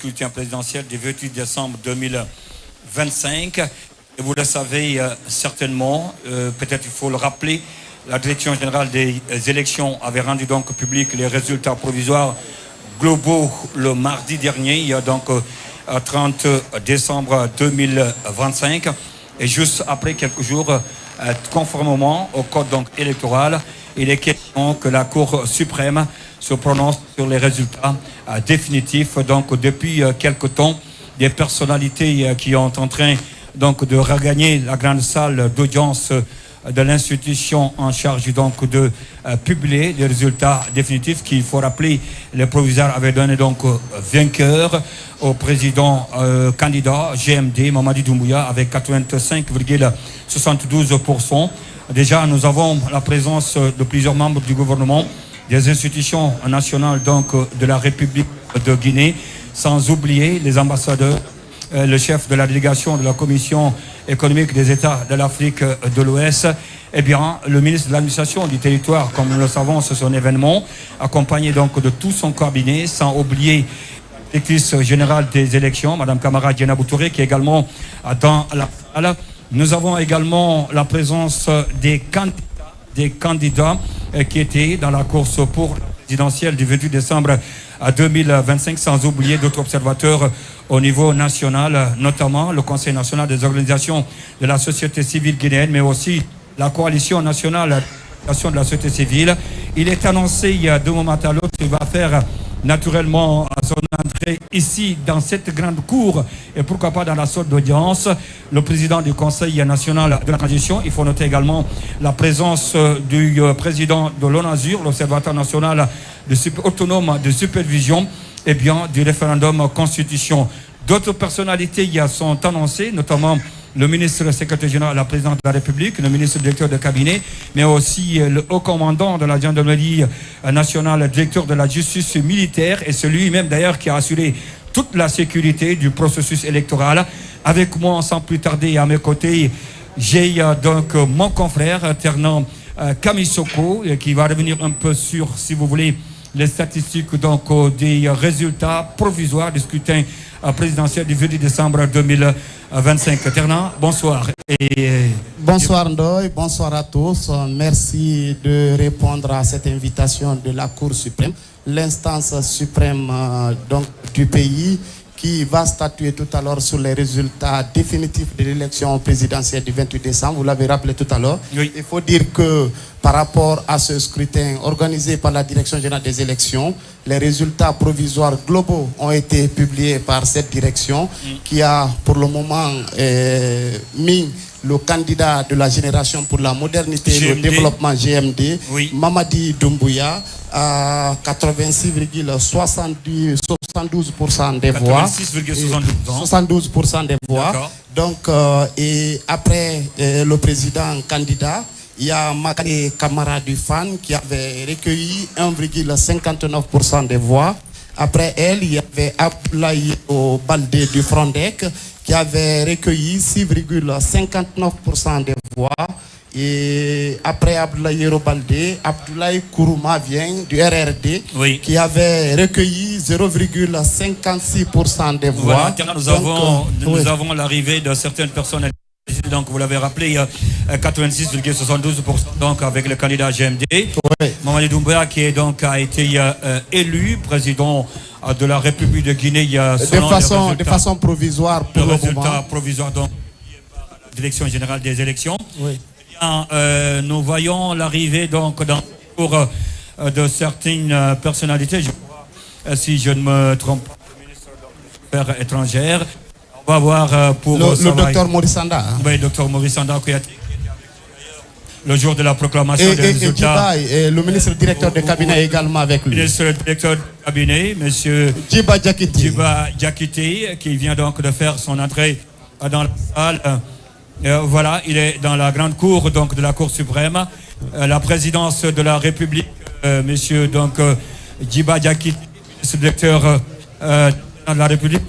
scrutin présidentiel du 28 décembre 2025. Et vous le savez certainement, peut-être il faut le rappeler, la Direction générale des élections avait rendu donc public les résultats provisoires globaux le mardi dernier, il y a donc 30 décembre 2025. Et juste après quelques jours, conformément au code donc électoral, il est question que la Cour suprême se prononce sur les résultats définitifs. Donc depuis quelque temps, des personnalités qui sont en train donc de regagner la grande salle d'audience de l'institution en charge donc de publier les résultats définitifs, qu'il faut rappeler, les provisoires avaient donné donc vainqueur au président candidat GMD Mamadi Doumbouya avec 85,72%. Déjà, nous avons la présence de plusieurs membres du gouvernement, des institutions nationales donc de la République de Guinée, sans oublier les ambassadeurs, le chef de la délégation de la Commission économique des États de l'Afrique de l'Ouest, et bien le ministre de l'administration du territoire, comme nous le savons, c'est son événement, accompagné donc de tout son cabinet, sans oublier la directrice générale des élections, Madame Kamara Diena Boutouré, qui est également dans la salle. Nous avons également la présence des candidats qui étaient dans la course pour la présidentielle du 28 décembre 2025, sans oublier d'autres observateurs au niveau national, notamment le Conseil national des organisations de la société civile guinéenne, mais aussi la coalition nationale de la société civile. Il est annoncé il y a 2 moments à l'autre qu'il va faire naturellement son entrée ici dans cette grande cour et pourquoi pas dans la salle d'audience, le président du Conseil national de la transition. Il faut noter également la présence du président de l'ONASUR, l'Observatoire national autonome de supervision, et bien du référendum constitution. D'autres personnalités sont annoncées, notamment le ministre secrétaire général, la présidente de la République, le ministre directeur de cabinet, mais aussi le haut commandant de la gendarmerie nationale, directeur de la justice militaire, et celui même d'ailleurs qui a assuré toute la sécurité du processus électoral. Avec moi, sans plus tarder, à mes côtés, j'ai donc mon confrère, Ternan Kamisoko, qui va revenir un peu sur, si vous voulez, les statistiques donc des résultats provisoires du scrutin présidentiel du 28 décembre 2025. Ternan, bonsoir. Bonsoir Ndoye, bonsoir à tous. Merci de répondre à cette invitation de la Cour suprême, l'instance suprême donc, du pays, qui va statuer tout à l'heure sur les résultats définitifs de l'élection présidentielle du 28 décembre. Vous l'avez rappelé tout à l'heure. Oui. Il faut dire que par rapport à ce scrutin organisé par la Direction générale des élections, les résultats provisoires globaux ont été publiés par cette direction qui a pour le moment mis le candidat de la génération pour la modernité et le développement GMD, oui, Mamadi Doumbouya, à 86,72% des voix. 72% des voix. Donc, et après le président candidat, il y a Makane Kamara du FAN qui avait recueilli 1,59% des voix. Après elle, il y avait Abdoulaye Baldé du Frondec qui avait recueilli 6,59% des voix. Et après Abdoulaye Baldé, Abdoulaye Kourouma vient du RRD, oui, qui avait recueilli 0,56% des voix. Voilà, nous avons l'arrivée de certaines personnes. Donc vous l'avez rappelé, il y a 86,72% donc avec le candidat GMD. Oui. Mamadi Doumbouya qui a été élu président de la République de Guinée de façon provisoire pour le résultat provisoire donc par la Direction générale des élections. Oui. Eh bien, nous voyons l'arrivée donc dans le cours de certaines personnalités. Je crois, si je ne me trompe pas, le ministre des Affaires étrangères. On va voir pour le docteur Maurice Sanda. Oui, le docteur Maurice Sanda qui a été le jour de la proclamation des résultats. Et le ministre directeur de cabinet également avec lui. Le ministre directeur de cabinet, monsieur Djiba Diakité, qui vient donc de faire son entrée dans la salle. Voilà, il est dans la grande cour donc de la Cour suprême. La présidence de la République, monsieur donc Djiba Diakité, ministre directeur de la République,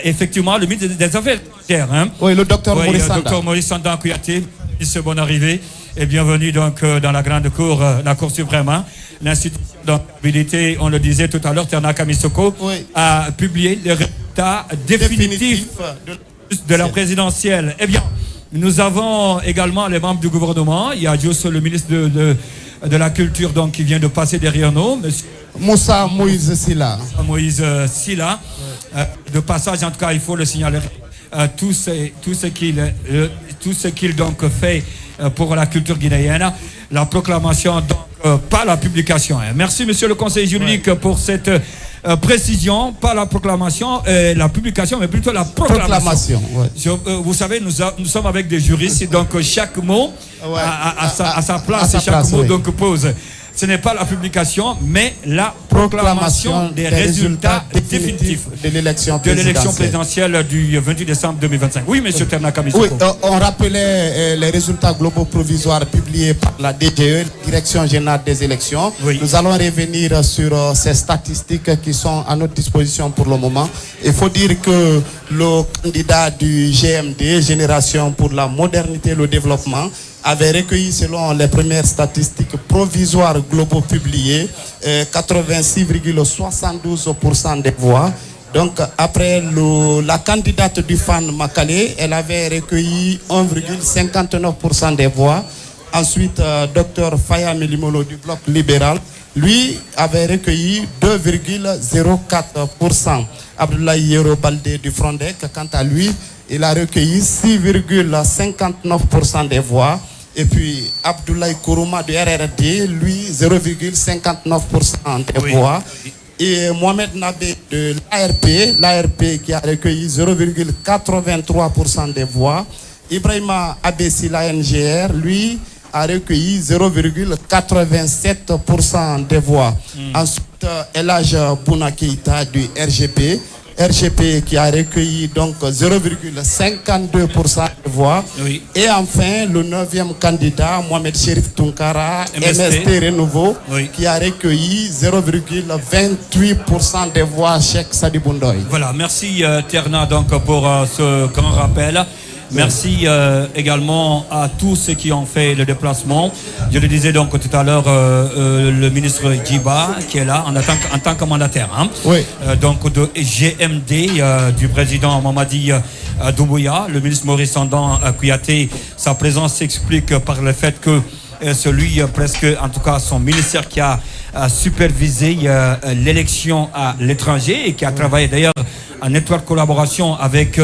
effectivement, le ministre des Affaires étrangères. Oui, le docteur Maurice Sanda. Le docteur Maurice Sanda Kouyaté, monsieur, bonne arrivée et bienvenue donc dans la grande cour, la Cour suprême. L'institution d'habilité, on le disait tout à l'heure, Ternan Kamisoko, oui, a publié les résultats résultat définitif de la présidentielle. Eh bien, nous avons également les membres du gouvernement. Il y a juste le ministre de la Culture donc, qui vient de passer derrière nous, monsieur Moussa Moïse Silla. Moïse Silla. De passage, en tout cas, il faut le signaler. Tout ce qu'il donc fait pour la culture guinéenne. La proclamation, donc, pas la publication. Merci, monsieur le conseiller juridique, pour cette précision, pas la proclamation, la publication, mais plutôt la proclamation. Vous savez, nous sommes avec des juristes, donc chaque mot a sa place et chaque mot donc pose. Ce n'est pas la publication, mais la proclamation des résultats définitifs de l'élection présidentielle du 28 décembre 2025. Oui, monsieur Terna Kamisoko. Oui, on rappelait les résultats globaux provisoires publiés par la DGE, Direction Générale des Élections. Oui. Nous allons revenir sur ces statistiques qui sont à notre disposition pour le moment. Il faut dire que le candidat du GMD, Génération pour la modernité et le développement, avait recueilli, selon les premières statistiques provisoires globaux publiées, 86,72% des voix. Donc, après la candidate du FAN Makale, elle avait recueilli 1,59% des voix. Ensuite, Dr Faya Melimolo du Bloc libéral, lui, avait recueilli 2,04%. Abdoulaye Yero Baldé du Frondec, quant à lui, il a recueilli 6,59% des voix. Et puis Abdoulaye Kourouma du RRD, lui, 0,59% des voix. Et Mohamed Nabé de l'ARP qui a recueilli 0,83% des voix. Ibrahima Abessi, la NGR, lui, a recueilli 0,87% des voix. Ensuite, Elhaj Bouna Keïta du RGP qui a recueilli donc 0,52% des voix. Oui. Et enfin, le 9e candidat, Mohamed Chérif Tunkara, MST Renouveau, qui a recueilli 0,28% des voix Cheikh Sadibou Ndoye. Voilà, merci Terna donc, pour ce grand rappel. Merci également à tous ceux qui ont fait le déplacement. Je le disais donc tout à l'heure, le ministre Djiba qui est là en tant que mandataire. Hein. Oui. Donc de GMD du président Mamadi Doumbouya, le ministre Maurice Sandan Kouyaté. Sa présence s'explique par le fait que celui presque, en tout cas son ministère qui a supervisé l'élection à l'étranger et qui a travaillé d'ailleurs en étroite collaboration avec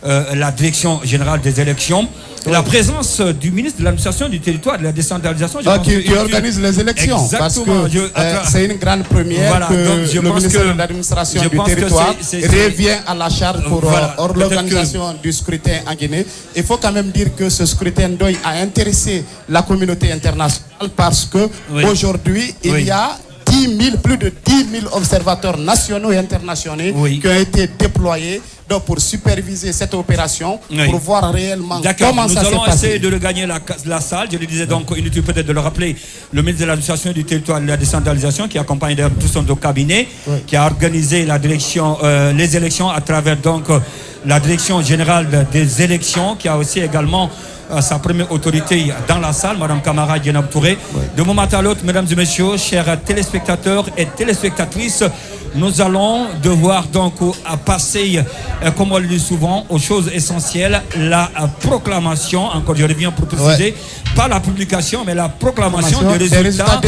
la direction générale des élections. La présence du ministre de l'administration du territoire et de la décentralisation qui organise les élections. Exactement. Parce que c'est une grande première, voilà, que le ministre de l'administration du territoire revient à la charge pour l'organisation du scrutin en Guinée. Il faut quand même dire que ce scrutin Ndoye a intéressé la communauté internationale parce que aujourd'hui il y a plus de 10 000 observateurs nationaux et internationaux qui ont été déployés donc pour superviser cette opération, pour voir réellement comment ça s'est passé. Nous allons essayer de regagner la salle. Je le disais donc, inutile peut-être de le rappeler, le ministre de l'administration du territoire et de la décentralisation qui accompagne d'ailleurs tout son cabinet, qui a organisé la direction, les élections à travers donc la direction générale des élections, qui a aussi également sa première autorité dans la salle, Madame Kamara Dienab Touré. De moment à l'autre, mesdames et messieurs, chers téléspectateurs et téléspectatrices, nous allons devoir donc passer, comme on le dit souvent, aux choses essentielles, la proclamation, encore je reviens pour préciser, pas la publication, mais la proclamation des résultats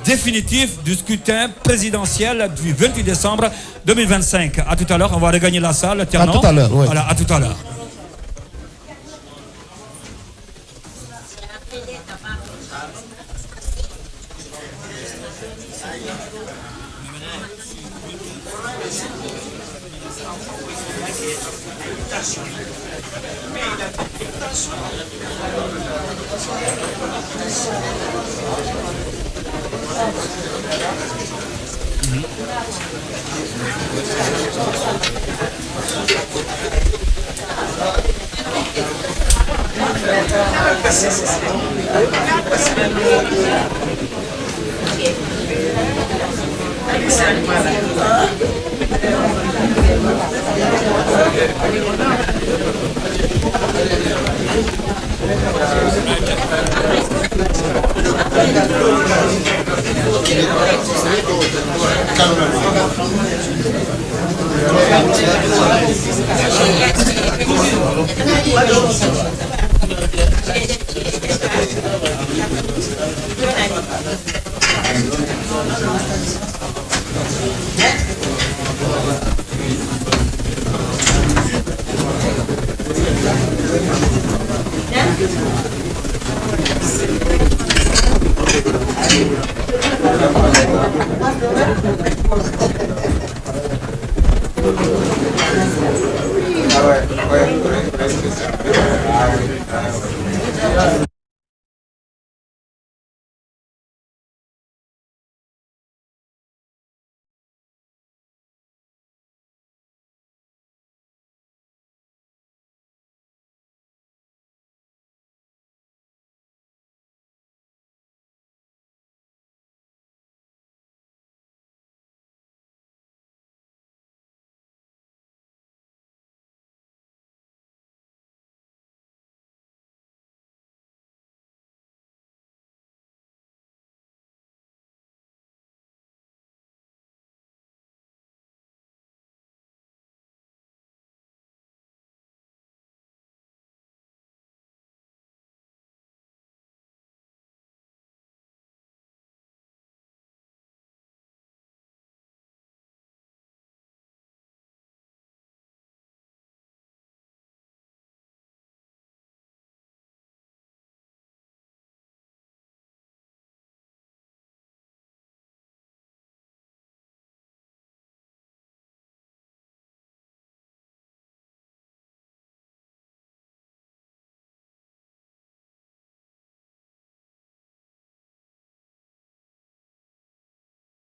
définitifs du scrutin présidentiel du 28 décembre 2025. À tout à l'heure, on va regagner la salle. À tout à l'heure, Voilà, à tout à l'heure.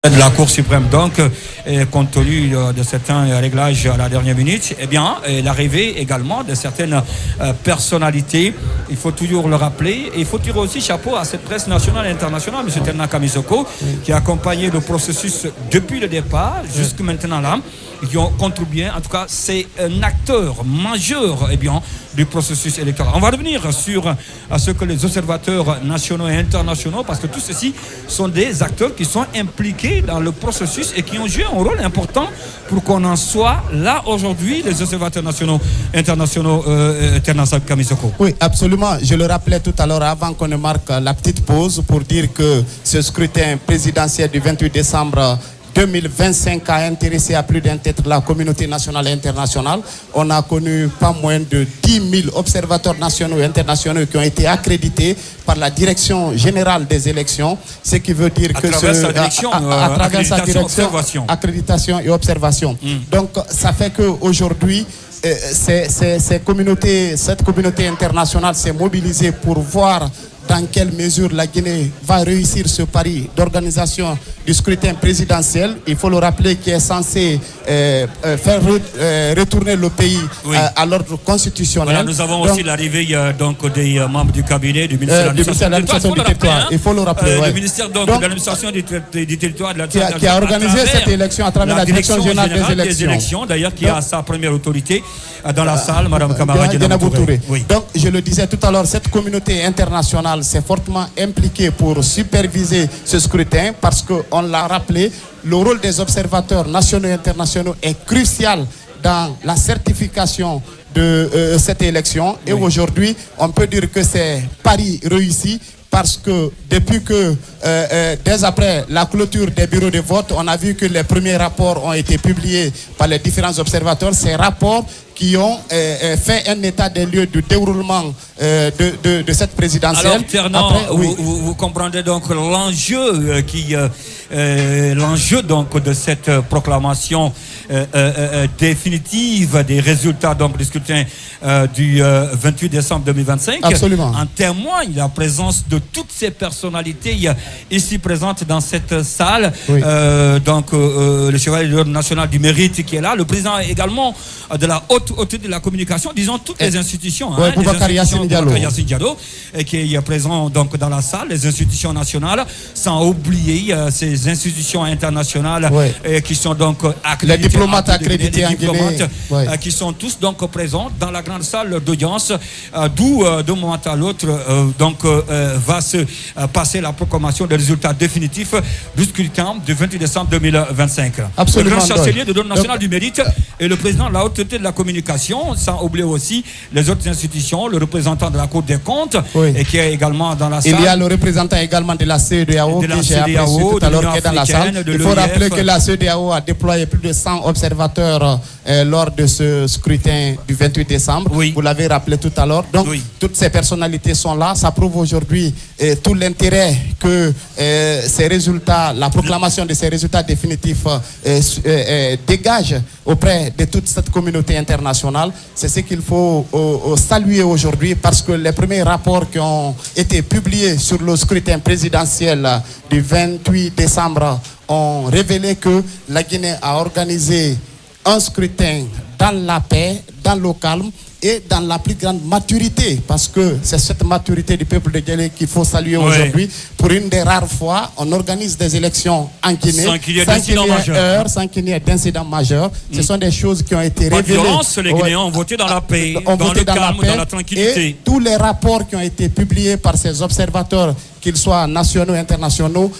De la Cour suprême, donc, compte tenu de certains réglages à la dernière minute, eh bien, l'arrivée également de certaines personnalités, il faut toujours le rappeler, et il faut tirer aussi chapeau à cette presse nationale et internationale, M. Terna Kamisoko, qui a accompagné le processus depuis le départ, jusqu'à maintenant là, qui ont contribué, en tout cas, c'est un acteur majeur, eh bien, du processus électoral. On va revenir sur ce que les observateurs nationaux et internationaux, parce que tous ceux-ci sont des acteurs qui sont impliqués dans le processus et qui ont joué un rôle important pour qu'on en soit là aujourd'hui, les observateurs nationaux et internationaux. Terna Kamisoko. Oui, absolument. Je le rappelais tout à l'heure avant qu'on ne marque la petite pause pour dire que ce scrutin présidentiel du 28 décembre 2025 a intéressé à plus d'un tiers de la communauté nationale et internationale. On a connu pas moins de 10 000 observateurs nationaux et internationaux qui ont été accrédités par la direction générale des élections, ce qui veut dire que à travers sa direction, accréditation et observation. Donc ça fait qu'aujourd'hui, cette communauté internationale s'est mobilisée pour voir dans quelle mesure la Guinée va réussir ce pari d'organisation du scrutin présidentiel. Il faut le rappeler, qui est censé faire retourner le pays à l'ordre constitutionnel. Voilà, nous avons aussi l'arrivée des membres du cabinet du ministère de l'administration du territoire. Il faut le rappeler. Le ministère de l'administration du territoire qui a organisé cette élection à travers la direction générale des élections. D'ailleurs, qui a sa première autorité dans la salle, Mme Kamara Touré. Oui. Donc, je le disais tout à l'heure, cette communauté internationale s'est fortement impliquée pour superviser ce scrutin parce qu'on l'a rappelé, le rôle des observateurs nationaux et internationaux est crucial dans la certification de cette élection. Et aujourd'hui, on peut dire que c'est pari réussi parce que depuis que, dès après la clôture des bureaux de vote, on a vu que les premiers rapports ont été publiés par les différents observateurs. Ces rapports qui ont fait un état des lieux du déroulement de cette présidentielle. Alors, Ternan, vous comprendrez donc l'enjeu donc de cette proclamation définitive des résultats donc du scrutin du 28 décembre 2025. Absolument. En témoigne la présence de toutes ces personnalités ici présentes dans cette salle. Oui. Le chevalier de l'ordre national du mérite qui est là, le président également de la haute autorité de la communication, disons toutes les institutions. Oui, Boubacar Yassine Diallo, qui est présent donc dans la salle, les institutions nationales, sans oublier ces institutions internationales qui sont donc accréditées. Les diplomates accrédités en Guinée. Qui sont tous donc présents dans la grande salle d'audience, d'où d'un moment à l'autre va se passer la proclamation des résultats définitifs du scrutin du 28 décembre 2025. Absolument. Le grand chancelier de l'ordre national du mérite et le président de la haute autorité de la communication, sans oublier aussi les autres institutions, le représentant de la Cour des comptes, et qui est également dans la salle. Il y a le représentant également de la CEDEAO, qui j'ai apprécié tout à l'heure, qui est dans la salle. Il faut rappeler que la CEDEAO a déployé plus de 100 observateurs lors de ce scrutin du 28 décembre. Oui. Vous l'avez rappelé tout à l'heure. Donc, toutes ces personnalités sont là. Ça prouve aujourd'hui tout l'intérêt que ces résultats, la proclamation de ces résultats définitifs dégage auprès de toute cette communauté internationale. C'est ce qu'il faut saluer aujourd'hui, parce que les premiers rapports qui ont été publiés sur le scrutin présidentiel du 28 décembre ont révélé que la Guinée a organisé un scrutin dans la paix, dans le calme et dans la plus grande maturité, parce que c'est cette maturité du peuple de Guinée qu'il faut saluer aujourd'hui. Pour une des rares fois, on organise des élections en Guinée sans qu'il y ait d'incidents majeurs. Ce sont des choses qui ont été révélées. Les Guinéens ont voté dans la paix, dans le calme, dans la tranquillité. Et tous les rapports qui ont été publiés par ces observateurs, qu'ils soient nationaux ou internationaux,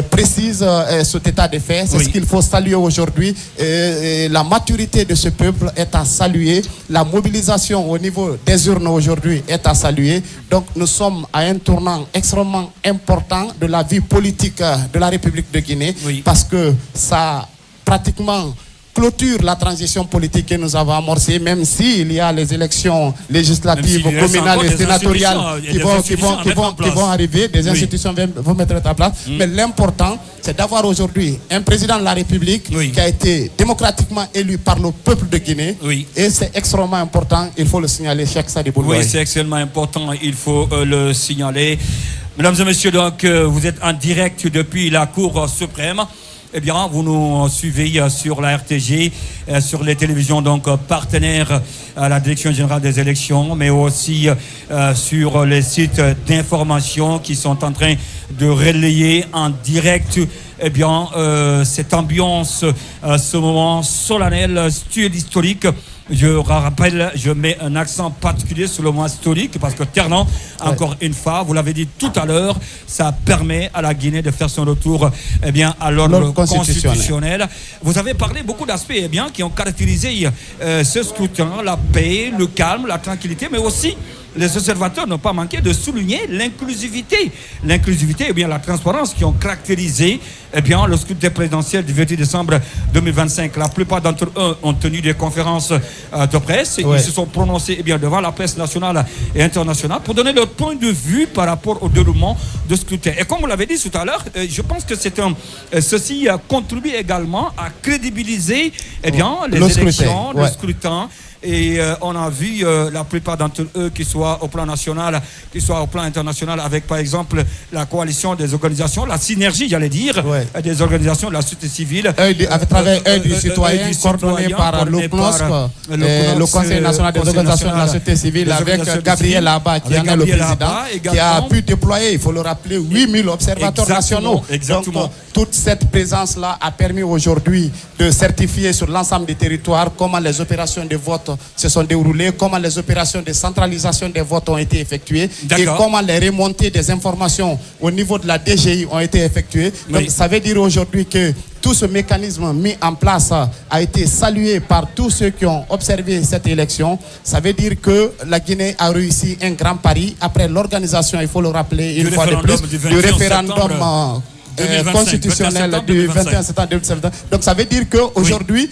précise cet état de fait. C'est ce qu'il faut saluer aujourd'hui. La maturité de ce peuple est à saluer. La mobilisation au niveau des urnes aujourd'hui est à saluer. Donc nous sommes à un tournant extrêmement important de la vie politique de la République de Guinée, parce que ça pratiquement clôture la transition politique que nous avons amorcée, même s'il y a les élections législatives, communales et sénatoriales qui vont arriver, des institutions vont mettre en place. Mais l'important, c'est d'avoir aujourd'hui un président de la République qui a été démocratiquement élu par le peuple de Guinée. Et c'est extrêmement important, il faut le signaler, Cheikh Sadibou Ndoye. Oui, c'est extrêmement important, il faut le signaler. Mesdames et messieurs, donc, vous êtes en direct depuis la Cour suprême. Eh bien, vous nous suivez sur la RTG, sur les télévisions donc partenaires à la Direction générale des élections, mais aussi sur les sites d'information qui sont en train de relayer en direct cette ambiance, ce moment solennel, historique. Je rappelle, je mets un accent particulier sur le mot historique, parce que Ternan, encore une fois, vous l'avez dit tout à l'heure, ça permet à la Guinée de faire son retour à l'ordre constitutionnel. Vous avez parlé beaucoup d'aspects qui ont caractérisé ce scrutin, la paix, le calme, la tranquillité, mais aussi les observateurs n'ont pas manqué de souligner l'inclusivité. L'inclusivité et la transparence qui ont caractérisé le scrutin présidentiel du 28 décembre 2025. La plupart d'entre eux ont tenu des conférences de presse. Ils se sont prononcés devant la presse nationale et internationale pour donner leur point de vue par rapport au déroulement de scrutin. Et comme vous l'avez dit tout à l'heure, je pense que ceci contribue également à crédibiliser les élections, le scrutin. Et on a vu la plupart d'entre eux, qui soient au plan national, qui soient au plan international, avec par exemple la coalition des organisations, la synergie, j'allais dire, des organisations de la société civile. À travers Œil du citoyen, coordonné par l'OCNOSC, le Conseil national des organisations de la société civile, avec Gabriel Abba, qui en est le président, qui a pu déployer, il faut le rappeler, 8000 observateurs nationaux. Donc, toute cette présence-là a permis aujourd'hui de certifier sur l'ensemble des territoires comment les opérations de vote se sont déroulées, comment les opérations de centralisation des votes ont été effectuées et comment les remontées des informations au niveau de la DGI ont été effectuées. Donc, ça veut dire aujourd'hui que tout ce mécanisme mis en place a été salué par tous ceux qui ont observé cette élection. Ça veut dire que la Guinée a réussi un grand pari après l'organisation, il faut le rappeler une fois de plus, du référendum constitutionnel du 21 septembre 2017. Donc ça veut dire qu'aujourd'hui,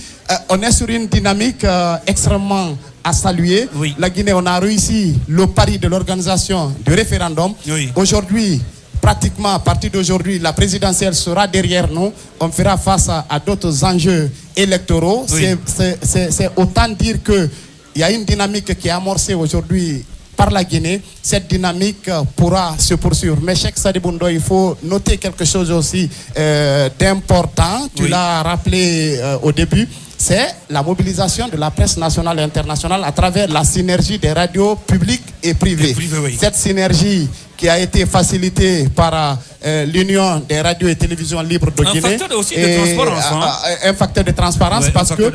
on est sur une dynamique extrêmement à saluer. La Guinée, on a réussi le pari de l'organisation du référendum. Aujourd'hui, pratiquement à partir d'aujourd'hui, la présidentielle sera derrière nous. On fera face à d'autres enjeux électoraux. C'est autant dire qu'il y a une dynamique qui est amorcée aujourd'hui par la Guinée. Cette dynamique pourra se poursuivre. Mais Cheikh Sadibou Ndoye, il faut noter quelque chose aussi d'important. Tu l'as rappelé au début. C'est la mobilisation de la presse nationale et internationale à travers la synergie des radios publiques et privées. Cette synergie qui a été facilitée par l'Union des radios et télévisions libres de Guinée. Un facteur aussi de transparence. Un facteur de transparence, parce que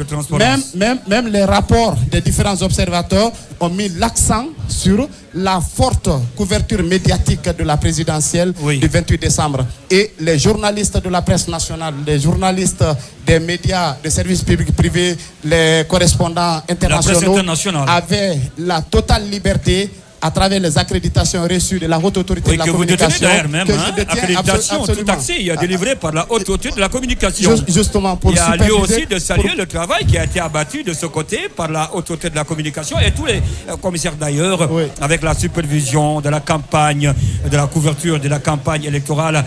même les rapports des différents observateurs ont mis l'accent sur la forte couverture médiatique de la présidentielle du 28 décembre. Et les journalistes de la presse nationale, les journalistes des médias de services publics privés, les correspondants internationaux avaient la totale liberté à travers les accréditations reçues de la Haute Autorité de la Communication. Que vous détenez d'ailleurs même, accréditation tout taxée, délivrée par la Haute Autorité de la Communication. Justement pour superviser. Il y a lieu aussi de saluer le travail qui a été abattu de ce côté par la Haute Autorité de la Communication et tous les commissaires d'ailleurs, avec la supervision de la campagne, de la couverture de la campagne électorale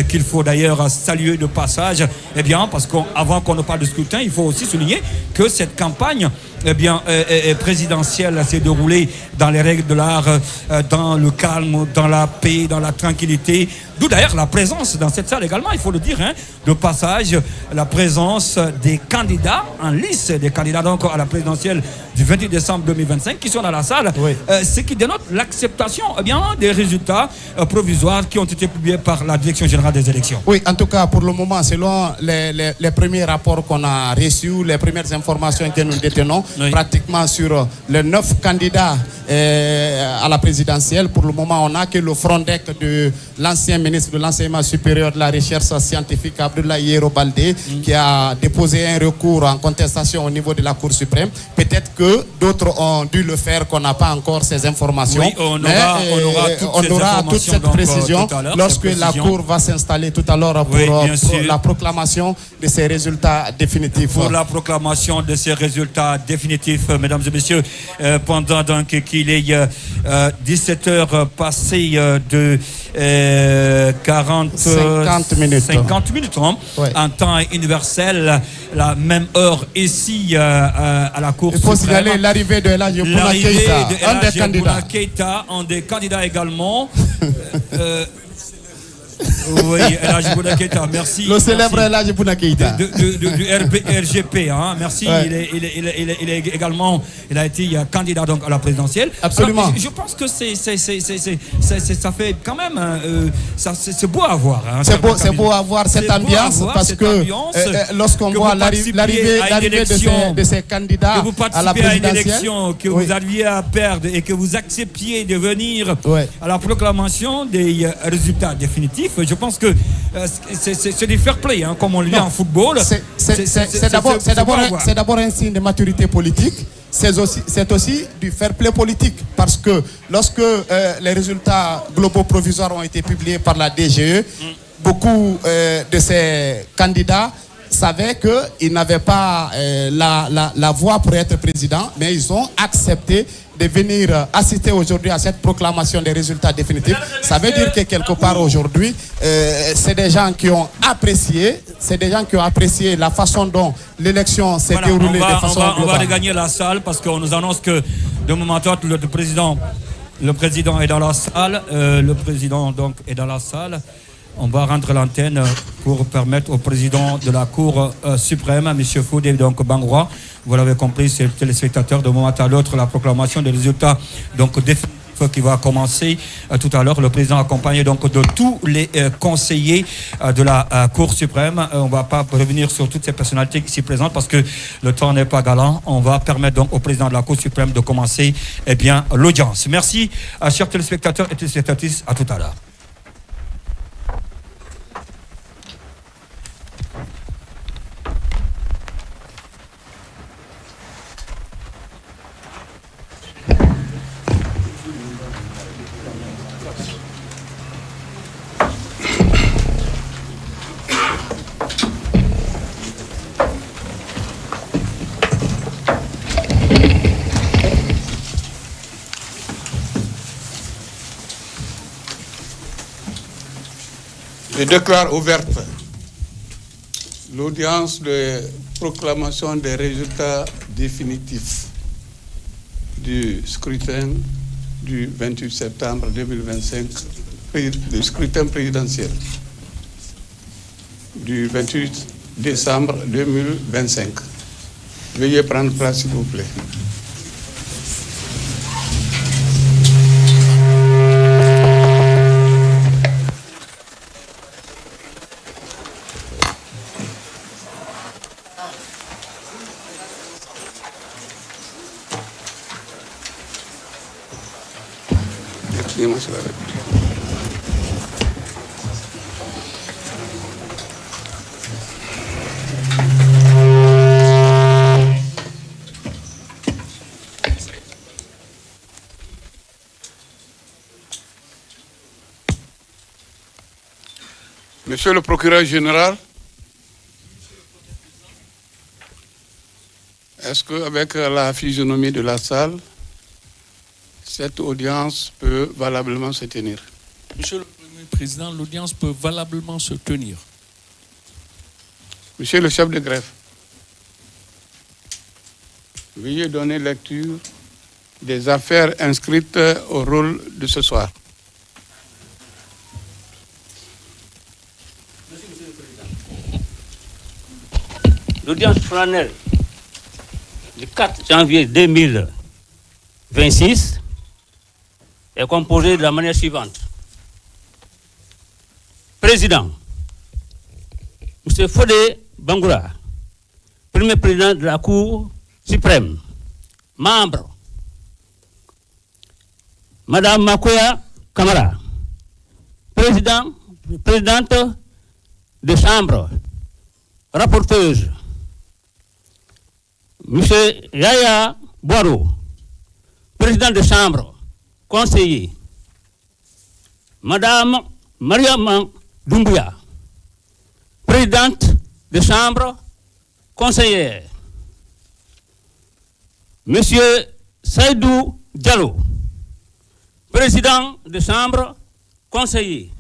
qu'il faut d'ailleurs saluer de passage. Eh bien, parce qu'avant qu'on ne parle de scrutin, il faut aussi souligner que cette campagne présidentielle s'est déroulée dans les règles de l'art, dans le calme, dans la paix, dans la tranquillité. D'où d'ailleurs la présence dans cette salle également, il faut le dire, de passage, la présence des candidats en lice, des candidats donc à la présidentielle du 28 décembre 2025 qui sont dans la salle, ce qui dénote l'acceptation des résultats provisoires qui ont été publiés par la Direction générale des élections. Oui, en tout cas, pour le moment, selon les premiers rapports qu'on a reçus, les premières informations que nous détenons, pratiquement sur les 9 candidats à la présidentielle, pour le moment, on n'a que le front deck de l'ancien ministre de l'Enseignement supérieur de la Recherche scientifique, Abdoulaye Yero Baldé, qui a déposé un recours en contestation au niveau de la Cour suprême. Peut-être que d'autres ont dû le faire, qu'on n'a pas encore ces informations. Oui, on aura toute cette précision lorsque la Cour va s'installer tout à l'heure pour la proclamation de ces résultats définitifs. Pour la proclamation de ces résultats définitifs, mesdames et messieurs, pendant donc qu'il est 17h passées de 50 minutes en temps universel, la même heure ici à la Cour suprême. Il faut signaler l'arrivée de Elhadji Bouna Keïta, un des candidats. Un des candidats également. Oui, Elhadji Bouna Keïta, merci. Le célèbre Elhadji Bouna Keïta. Du RGP, merci. Ouais. Il est également, il a été candidat donc à la présidentielle. Absolument. Alors, je pense que ça fait quand même, c'est beau à voir. C'est beau à voir cette ambiance parce que lorsqu'on voit l'arrivée de ces candidats à la présidentielle, que vous aviez à perdre et que vous acceptiez de venir à la proclamation des résultats définitifs. Je pense que c'est du fair play, comme on le dit en football. C'est d'abord un signe de maturité politique. C'est aussi du fair play politique parce que lorsque les résultats globaux provisoires ont été publiés par la DGE, beaucoup de ces candidats savaient qu'ils n'avaient pas la voix pour être président, mais ils ont accepté de venir assister aujourd'hui à cette proclamation des résultats définitifs. Ça veut dire que quelque part aujourd'hui, c'est des gens qui ont apprécié, la façon dont l'élection s'est déroulée de façon globale. On va regagner la salle parce qu'on nous annonce que de moment à l'autre, le président est dans la salle. Le président donc est dans la salle. On va rendre l'antenne pour permettre au président de la Cour suprême, M. Fodé Bangrois, vous l'avez compris, c'est le téléspectateur, de moment à l'autre, la proclamation des résultats définitifs qui va commencer tout à l'heure. Le président accompagné donc de tous les conseillers de la Cour suprême. On ne va pas revenir sur toutes ces personnalités ici présentes parce que le temps n'est pas galant. On va permettre donc au président de la Cour suprême de commencer l'audience. Merci, chers téléspectateurs et téléspectatrices. À tout à l'heure. Je déclare ouverte l'audience de proclamation des résultats définitifs du scrutin du 28 septembre 2025, du scrutin présidentiel du 28 décembre 2025. Veuillez prendre place, s'il vous plaît. Monsieur le procureur général, est-ce qu'avec la physionomie de la salle, cette audience peut valablement se tenir? Monsieur le Premier Président, l'audience peut valablement se tenir. Monsieur le chef de greffe, veuillez donner lecture des affaires inscrites au rôle de ce soir. L'audience solennelle du 4 janvier 2026 est composée de la manière suivante. Président, M. Fodé Bangoura, premier président de la Cour suprême. Membre, Madame Makoya Kamara, présidente de chambre, rapporteuse. Monsieur Yaya Boiro, président de chambre, conseiller. Madame Mariam Doumbouya, présidente de chambre, conseillère. Monsieur Saïdou Diallo, président de chambre, conseiller.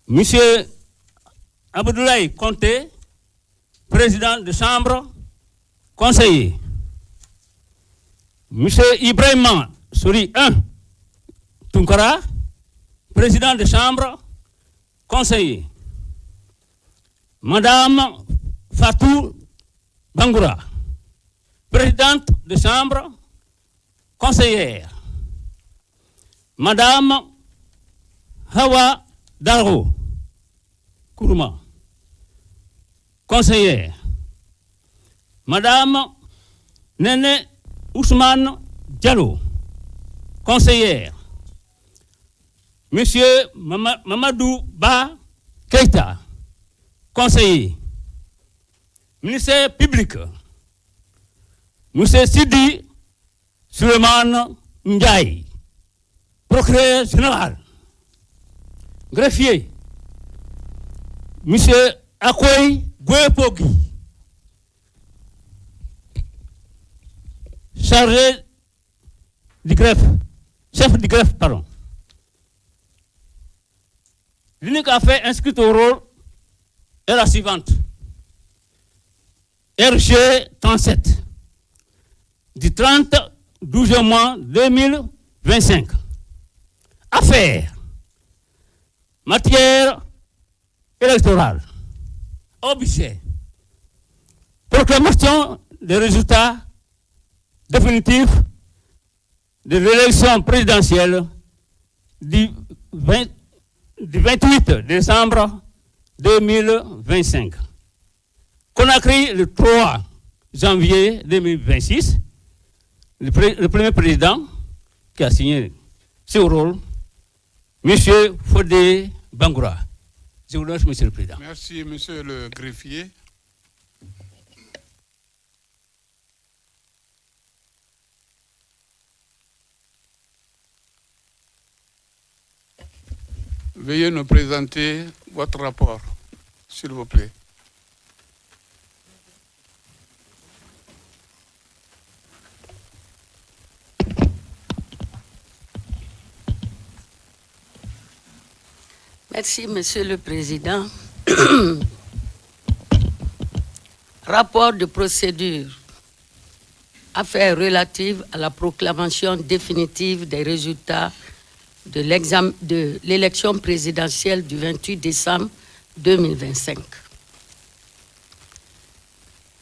Monsieur Abdoulaye Conté, président de chambre, conseiller. Monsieur Ibrahima Souri 1 Tunkara, président de chambre, conseiller. Madame Fatou Bangoura, présidente de chambre, conseillère. Madame Hawa Daro Kourouma, conseillère. Madame Nene Ousmane Diallo, conseillère. Monsieur Mamadou Ba Keita, conseiller. Ministère public, Monsieur Sidi Suleiman Ndiaye, procureur général. Greffier, Monsieur Akoy Gouepogi, chargé du greffe, chef du greffe, pardon. L'unique affaire inscrite au rôle est la suivante. RG 37 du 12 mois 2025. Affaire matière électorale. Objet proclamation des résultats définitifs de l'élection présidentielle du 28 décembre 2025. Conakry, le 3 janvier 2026, le premier président qui a signé ce rôle, M. Fodé Bangoura. Je vous remercie, Monsieur le Président. Merci, Monsieur le greffier. Veuillez nous présenter votre rapport, s'il vous plaît. Merci, Monsieur le Président. Rapport de procédure. Affaires relatives à la proclamation définitive des résultats de l'élection présidentielle du 28 décembre 2025.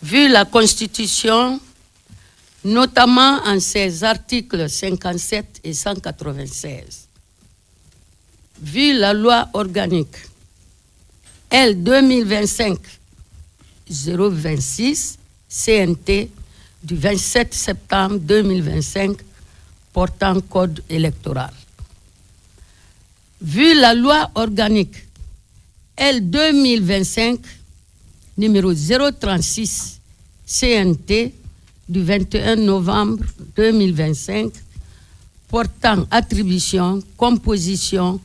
Vu la Constitution, notamment en ses articles 57 et 196, vu la loi organique L 2025-026 CNT du 27 septembre 2025 portant code électoral. Vu la loi organique L 2025 numéro 036 CNT du 21 novembre 2025 portant attribution, composition,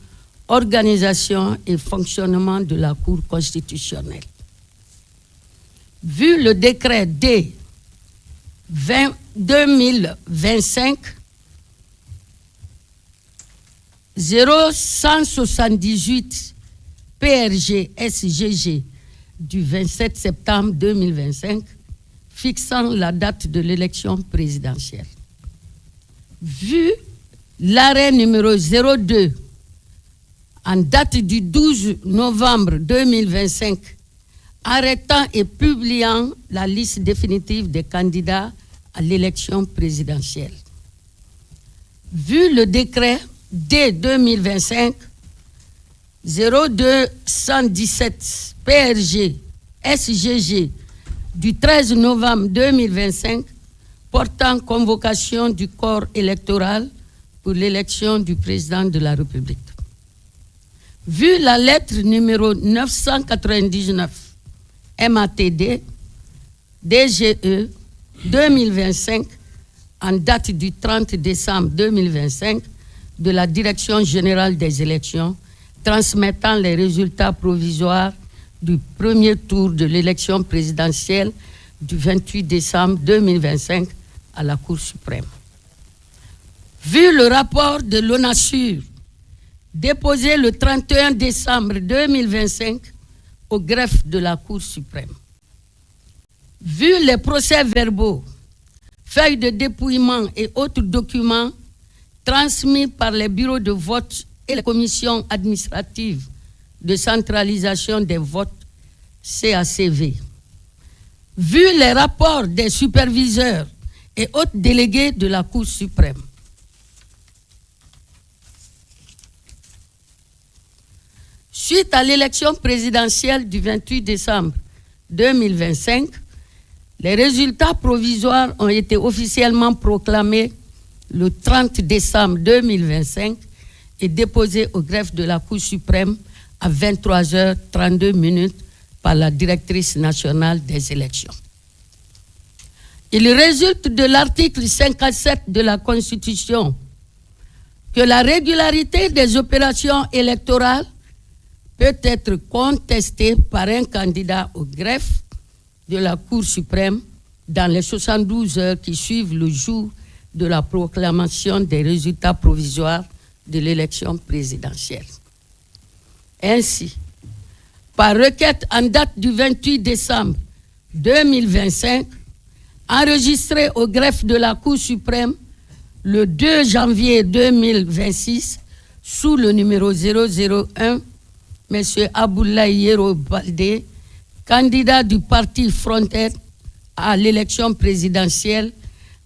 organisation et fonctionnement de la Cour constitutionnelle. Vu le décret D 2025 0178 PRG SGG du 27 septembre 2025 fixant la date de l'élection présidentielle. Vu l'arrêt numéro 02 en date du 12 novembre 2025 arrêtant et publiant la liste définitive des candidats à l'élection présidentielle. Vu le décret D 2025 0217 PRG SGG du 13 novembre 2025 portant convocation du corps électoral pour l'élection du président de la République. Vu la lettre numéro 999 MATD DGE 2025 en date du 30 décembre 2025 de la Direction générale des élections transmettant les résultats provisoires du premier tour de l'élection présidentielle du 28 décembre 2025 à la Cour suprême. Vu le rapport de l'ONASUR déposé le 31 décembre 2025 au greffe de la Cour suprême. Vu les procès-verbaux, feuilles de dépouillement et autres documents transmis par les bureaux de vote et les commissions administratives de centralisation des votes CACV. Vu les rapports des superviseurs et autres délégués de la Cour suprême. Suite à l'élection présidentielle du 28 décembre 2025, les résultats provisoires ont été officiellement proclamés le 30 décembre 2025 et déposés au greffe de la Cour suprême à 23h32 par la directrice nationale des élections. Il résulte de l'article 57 de la Constitution que la régularité des opérations électorales peut être contestée par un candidat au greffe de la Cour suprême dans les 72 heures qui suivent le jour de la proclamation des résultats provisoires de l'élection présidentielle. Ainsi, par requête en date du 28 décembre 2025, enregistrée au greffe de la Cour suprême le 2 janvier 2026 sous le numéro 001, M. Aboulaye Yero Baldé, candidat du parti Frontex à l'élection présidentielle,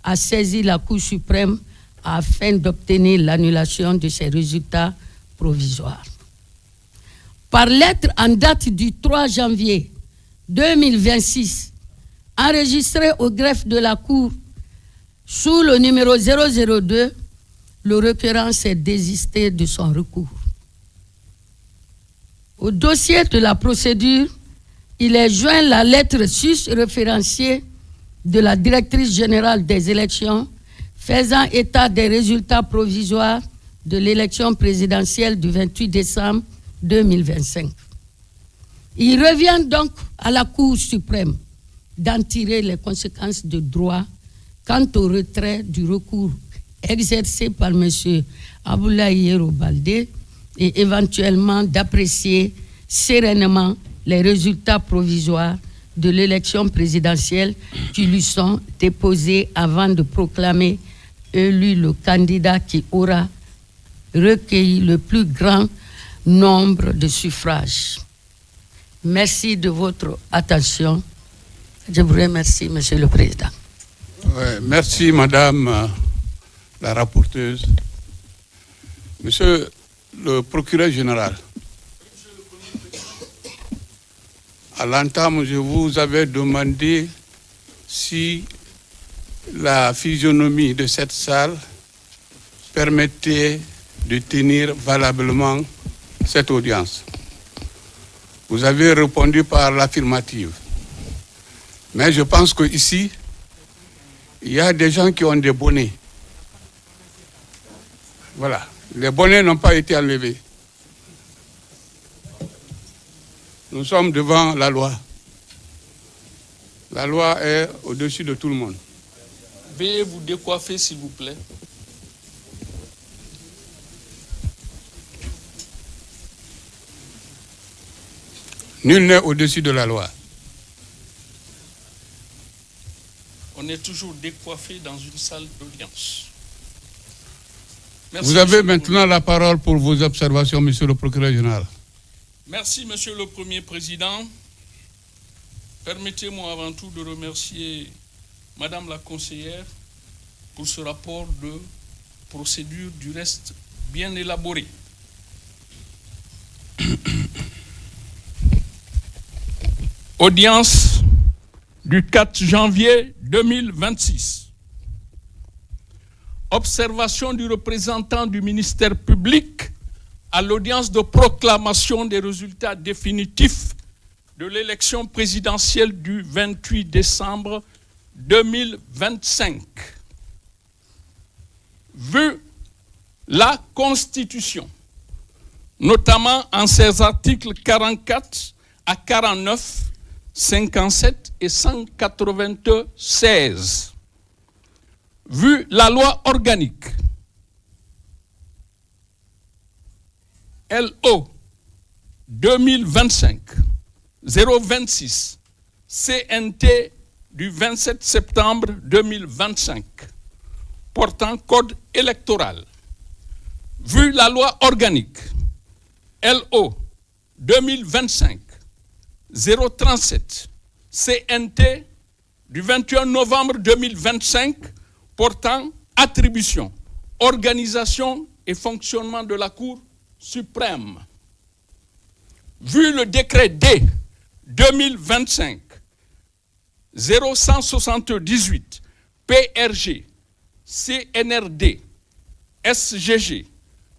a saisi la Cour suprême afin d'obtenir l'annulation de ces résultats provisoires. Par lettre en date du 3 janvier 2026, enregistrée au greffe de la Cour sous le numéro 002, le requérant s'est désisté de son recours. Au dossier de la procédure, il est joint la lettre sus-référenciée de la directrice générale des élections faisant état des résultats provisoires de l'élection présidentielle du 28 décembre 2025. Il revient donc à la Cour suprême d'en tirer les conséquences de droit quant au retrait du recours exercé par M. Aboulaye Yero Baldé et éventuellement d'apprécier sereinement les résultats provisoires de l'élection présidentielle qui lui sont déposés avant de proclamer élu le candidat qui aura recueilli le plus grand nombre de suffrages. Merci de votre attention. Je vous remercie, Monsieur le Président. Merci, Madame la rapporteuse. Monsieur le procureur général, à l'entame, je vous avais demandé si la physionomie de cette salle permettait de tenir valablement cette audience. Vous avez répondu par l'affirmative. Mais je pense qu'ici, il y a des gens qui ont des bonnets. Voilà. Les bonnets n'ont pas été enlevés. Nous sommes devant la loi. La loi est au-dessus de tout le monde. Veuillez vous décoiffer, s'il vous plaît. Nul n'est au-dessus de la loi. On est toujours décoiffé dans une salle d'audience. Vous avez maintenant la parole pour vos observations, Monsieur le procureur général. Merci, Monsieur le Premier Président. Permettez-moi avant tout de remercier Madame la conseillère pour ce rapport de procédure du reste bien élaboré. Audience du 4 janvier 2026. Observation du représentant du ministère public à l'audience de proclamation des résultats définitifs de l'élection présidentielle du 28 décembre 2025. Vu la Constitution, notamment en ses articles 44 à 49, 57 et 196. Vu la loi organique LO 2025-026 CNT du 27 septembre 2025 portant code électoral. Vu la loi organique LO 2025-037 CNT du 21 novembre 2025 portant attribution, organisation et fonctionnement de la Cour suprême. Vu le décret D 2025-0178 PRG CNRD SGG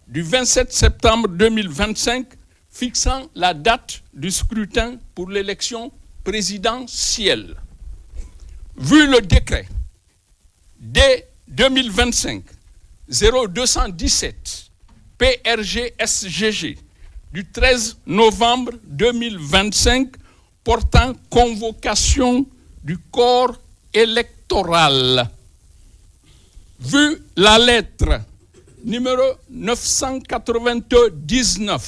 du 27 septembre 2025 fixant la date du scrutin pour l'élection présidentielle. Vu le décret D 2025-0217 PRG SGG du 13 novembre 2025 portant convocation du corps électoral. Vu la lettre numéro 982-19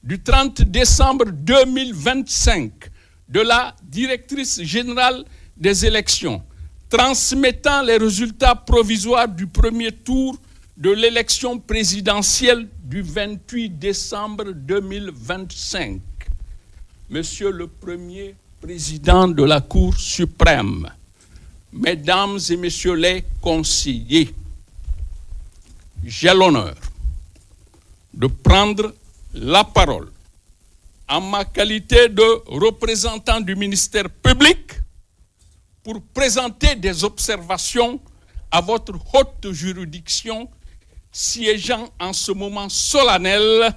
du 30 décembre 2025 de la directrice générale des élections transmettant les résultats provisoires du premier tour de l'élection présidentielle du 28 décembre 2025. Monsieur le Premier Président de la Cour suprême, Mesdames et Messieurs les conseillers, j'ai l'honneur de prendre la parole en ma qualité de représentant du ministère public pour présenter des observations à votre haute juridiction siégeant en ce moment solennel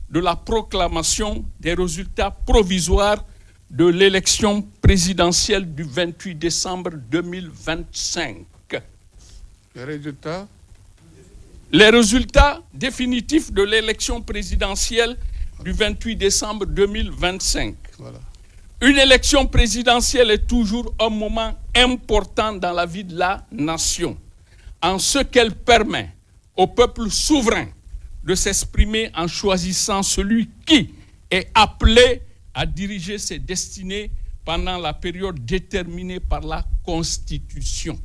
de la proclamation des résultats provisoires de l'élection présidentielle du 28 décembre 2025. Les résultats définitifs de l'élection présidentielle du 28 décembre 2025. Voilà. Une élection présidentielle est toujours un moment important dans la vie de la nation, en ce qu'elle permet au peuple souverain de s'exprimer en choisissant celui qui est appelé à diriger ses destinées pendant la période déterminée par la Constitution.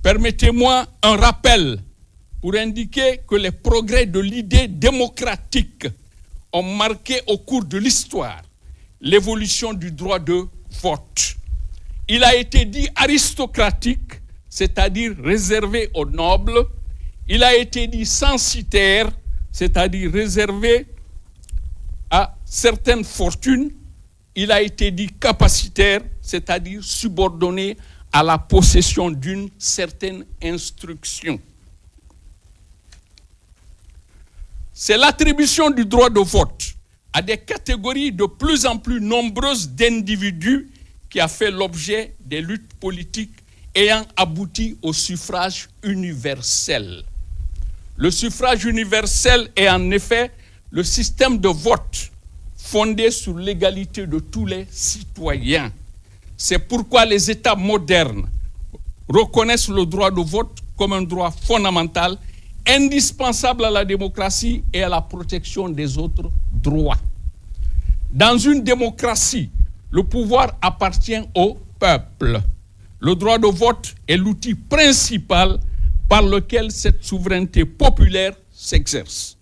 Permettez-moi un rappel pour indiquer que les progrès de l'idée démocratique ont marqué au cours de l'histoire l'évolution du droit de vote. Il a été dit aristocratique, c'est-à-dire réservé aux nobles. Il a été dit censitaire, c'est-à-dire réservé à certaines fortunes. Il a été dit capacitaire, c'est-à-dire subordonné à la possession d'une certaine instruction. C'est l'attribution du droit de vote à des catégories de plus en plus nombreuses d'individus qui a fait l'objet des luttes politiques ayant abouti au suffrage universel. Le suffrage universel est en effet le système de vote fondée sur l'égalité de tous les citoyens. C'est pourquoi les États modernes reconnaissent le droit de vote comme un droit fondamental, indispensable à la démocratie et à la protection des autres droits. Dans une démocratie, le pouvoir appartient au peuple. Le droit de vote est l'outil principal par lequel cette souveraineté populaire s'exerce.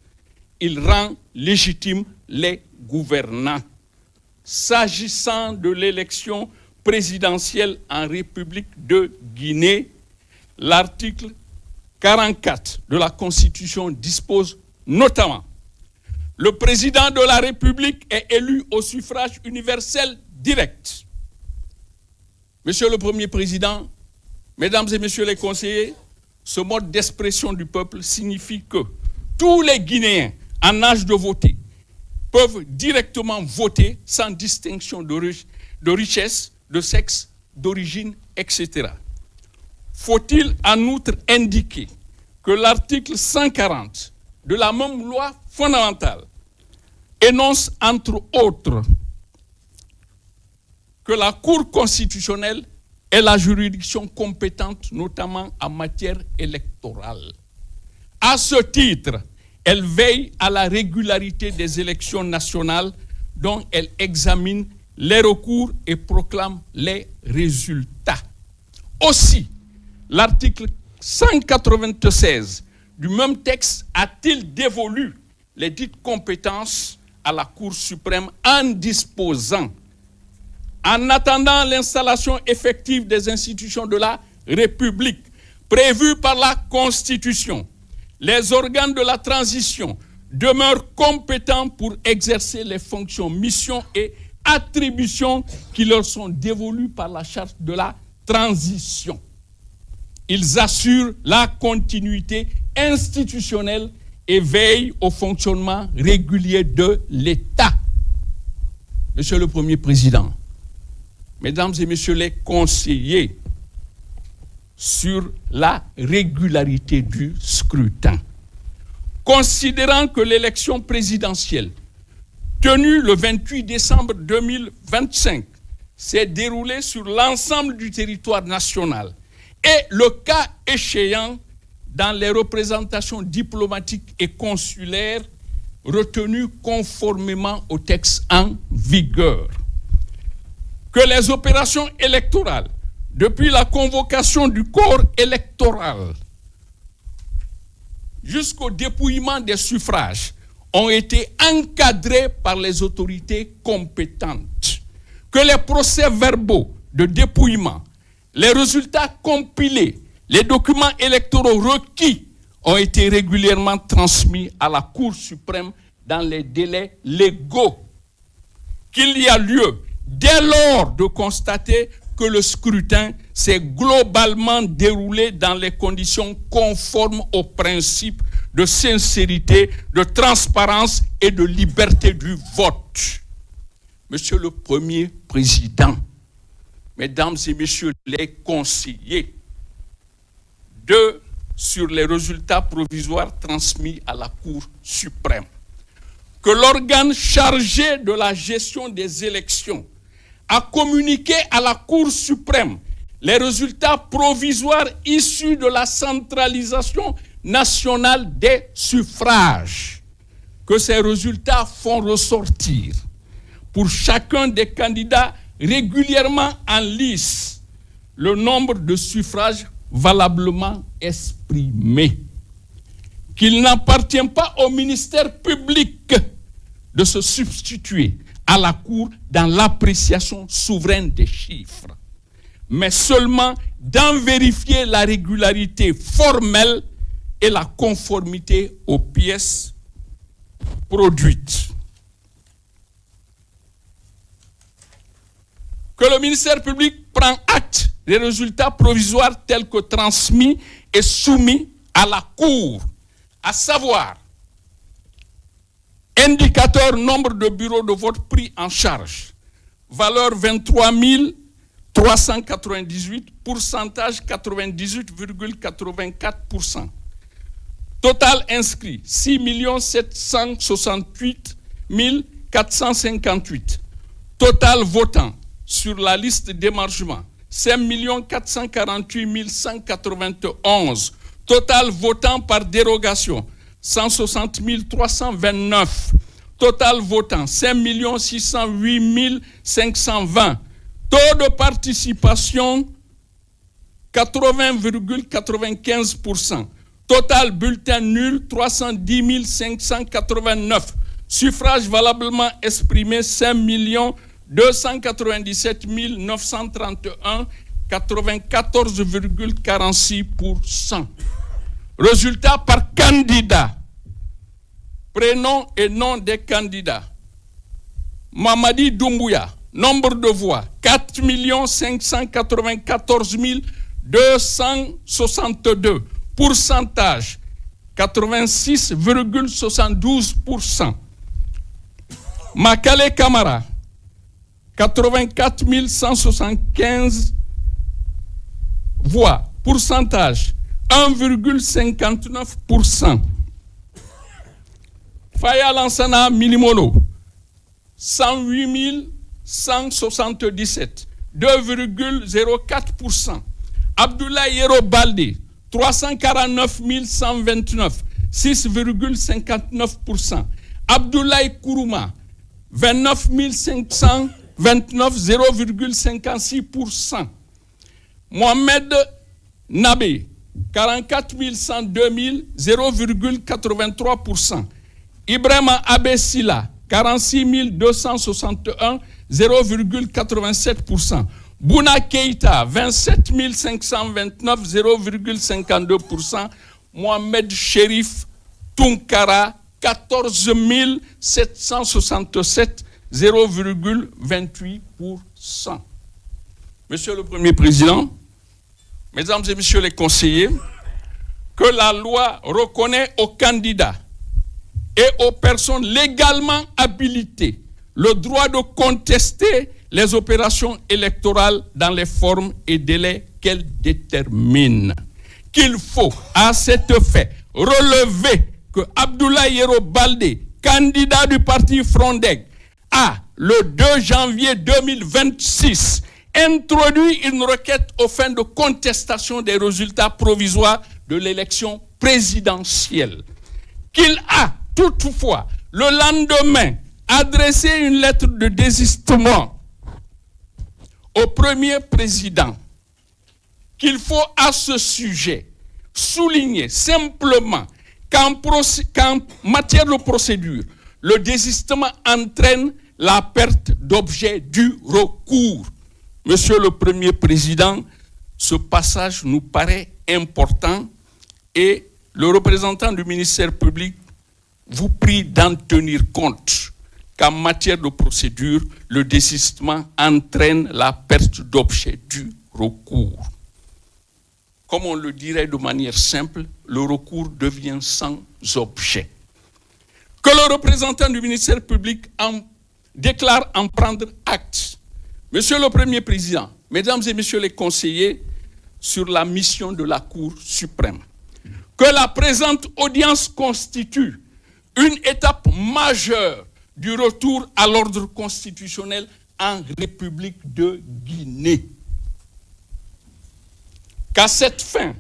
Il rend légitimes les gouvernants. S'agissant de l'élection présidentielle en République de Guinée, l'article 44 de la Constitution dispose notamment: le président de la République est élu au suffrage universel direct. Monsieur le Premier Président, Mesdames et Messieurs les conseillers, ce mode d'expression du peuple signifie que tous les Guinéens en âge de voter peuvent directement voter sans distinction de richesse, de sexe, d'origine, etc. Faut-il en outre indiquer que l'article 140 de la même loi fondamentale énonce entre autres que la Cour constitutionnelle est la juridiction compétente notamment en matière électorale. À ce titre, elle veille à la régularité des élections nationales dont elle examine les recours et proclame les résultats. Aussi, l'article 196 du même texte a-t-il dévolu les dites compétences à la Cour suprême en disposant: en attendant l'installation effective des institutions de la République prévues par la Constitution, les organes de la transition demeurent compétents pour exercer les fonctions, missions et attributions qui leur sont dévolues par la charte de la transition. Ils assurent la continuité institutionnelle et veillent au fonctionnement régulier de l'État. Monsieur le Premier Président, Mesdames et Messieurs les conseillers, sur la régularité du scrutin. Considérant que l'élection présidentielle tenue le 28 décembre 2025 s'est déroulée sur l'ensemble du territoire national et le cas échéant dans les représentations diplomatiques et consulaires retenues conformément au texte en vigueur, que les opérations électorales depuis la convocation du corps électoral jusqu'au dépouillement des suffrages ont été encadrés par les autorités compétentes, que les procès-verbaux de dépouillement, les résultats compilés, les documents électoraux requis ont été régulièrement transmis à la Cour suprême dans les délais légaux, qu'il y a lieu dès lors de constater que le scrutin s'est globalement déroulé dans les conditions conformes aux principes de sincérité, de transparence et de liberté du vote. Monsieur le Premier Président, Mesdames et Messieurs les conseillers, sur les résultats provisoires transmis à la Cour suprême, que l'organe chargé de la gestion des élections a communiqué à la Cour suprême les résultats provisoires issus de la centralisation nationale des suffrages, que ces résultats font ressortir pour chacun des candidats régulièrement en lice le nombre de suffrages valablement exprimés, qu'il n'appartient pas au ministère public de se substituer à la Cour dans l'appréciation souveraine des chiffres, mais seulement d'en vérifier la régularité formelle et la conformité aux pièces produites. Que le ministère public prend acte des résultats provisoires tels que transmis et soumis à la Cour, à savoir indicateur nombre de bureaux de vote pris en charge, valeur 23 398, pourcentage 98,84%. Total inscrit 6 768 458. Total votant sur la liste d'émargement, 5 448 191. Total votant par dérogation, 160 329. Total votant, 5 608 520. Taux de participation, 80,95%. Total bulletin nul, 310 589. Suffrage valablement exprimé, 5 297 931, 94,46%. Résultat par candidat. Prénom et nom des candidats. Mamadi Doumbouya, nombre de voix, 4 594 262. Pourcentage, 86,72%. Makale Kamara, 84 175 voix. Pourcentage, 1,59%. Faya Lansana Milimono, 108 177, 2,04%. Abdoulaye Yero Baldé, 349 129, 6,59%. Abdoulaye Kourouma, 29 529, 0,56%. Mohamed Nabé, 44 102 0,83%. Ibrahima Abessila, 46 261, 0,87%. Bouna Keïta, 27 529, 0,52%. Mohamed Chérif Tunkara, 14 767, 0,28%. Monsieur le Premier Président, Mesdames et Messieurs les conseillers, que la loi reconnaît aux candidats et aux personnes légalement habilitées le droit de contester les opérations électorales dans les formes et délais qu'elle détermine. Qu'il faut, à cet effet, relever que Abdoulaye Yero Baldé, candidat du parti Frondeg, a, le 2 janvier 2026, introduit une requête aux fins de contestation des résultats provisoires de l'élection présidentielle. Qu'il a, toutefois, le lendemain, adressé une lettre de désistement au premier président. Qu'il faut à ce sujet souligner simplement qu'en matière de procédure, le désistement entraîne la perte d'objet du recours. Monsieur le Premier Président, ce passage nous paraît important et le représentant du ministère public vous prie d'en tenir compte qu'en matière de procédure, le désistement entraîne la perte d'objet du recours. Comme on le dirait de manière simple, le recours devient sans objet. Que le représentant du ministère public déclare en prendre acte. Monsieur le Premier Président, Mesdames et Messieurs les conseillers, sur la mission de la Cour suprême, que la présente audience constitue une étape majeure du retour à l'ordre constitutionnel en République de Guinée. Qu'à cette fin,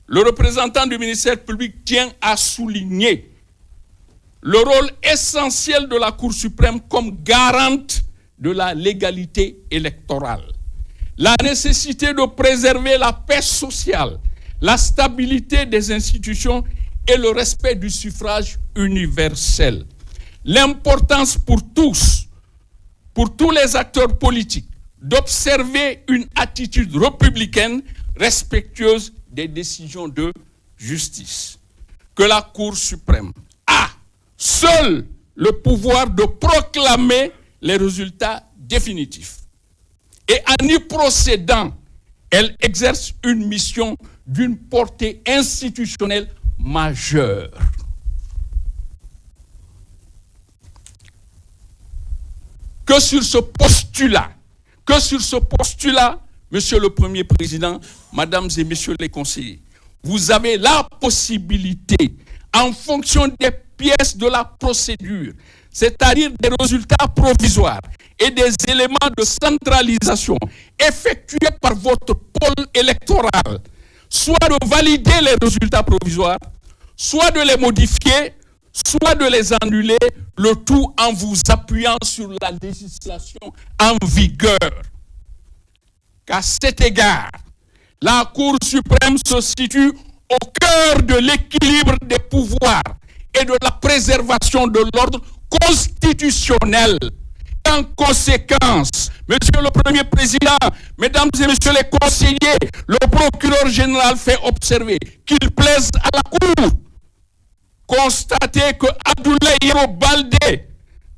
le représentant du ministère public tient à souligner le rôle essentiel de la Cour suprême comme garante de la légalité électorale, la nécessité de préserver la paix sociale, la stabilité des institutions et le respect du suffrage universel. L'importance pour tous les acteurs politiques, d'observer une attitude républicaine respectueuse des décisions de justice. Que la Cour suprême a seul le pouvoir de proclamer les résultats définitifs. Et en y procédant, elle exerce une mission d'une portée institutionnelle majeure. Que sur ce postulat, Monsieur le Premier Président, Mesdames et Messieurs les conseillers, vous avez la possibilité, en fonction des pièces de la procédure, c'est-à-dire des résultats provisoires et des éléments de centralisation effectués par votre pôle électoral, soit de valider les résultats provisoires, soit de les modifier, soit de les annuler, le tout en vous appuyant sur la législation en vigueur. Qu'à cet égard, la Cour suprême se situe au cœur de l'équilibre des pouvoirs et de la préservation de l'ordre constitutionnel. En conséquence, Monsieur le Premier Président, Mesdames et Messieurs les conseillers, le procureur général fait observer qu'il plaise à la Cour constater que Abdoulaye Yero Baldé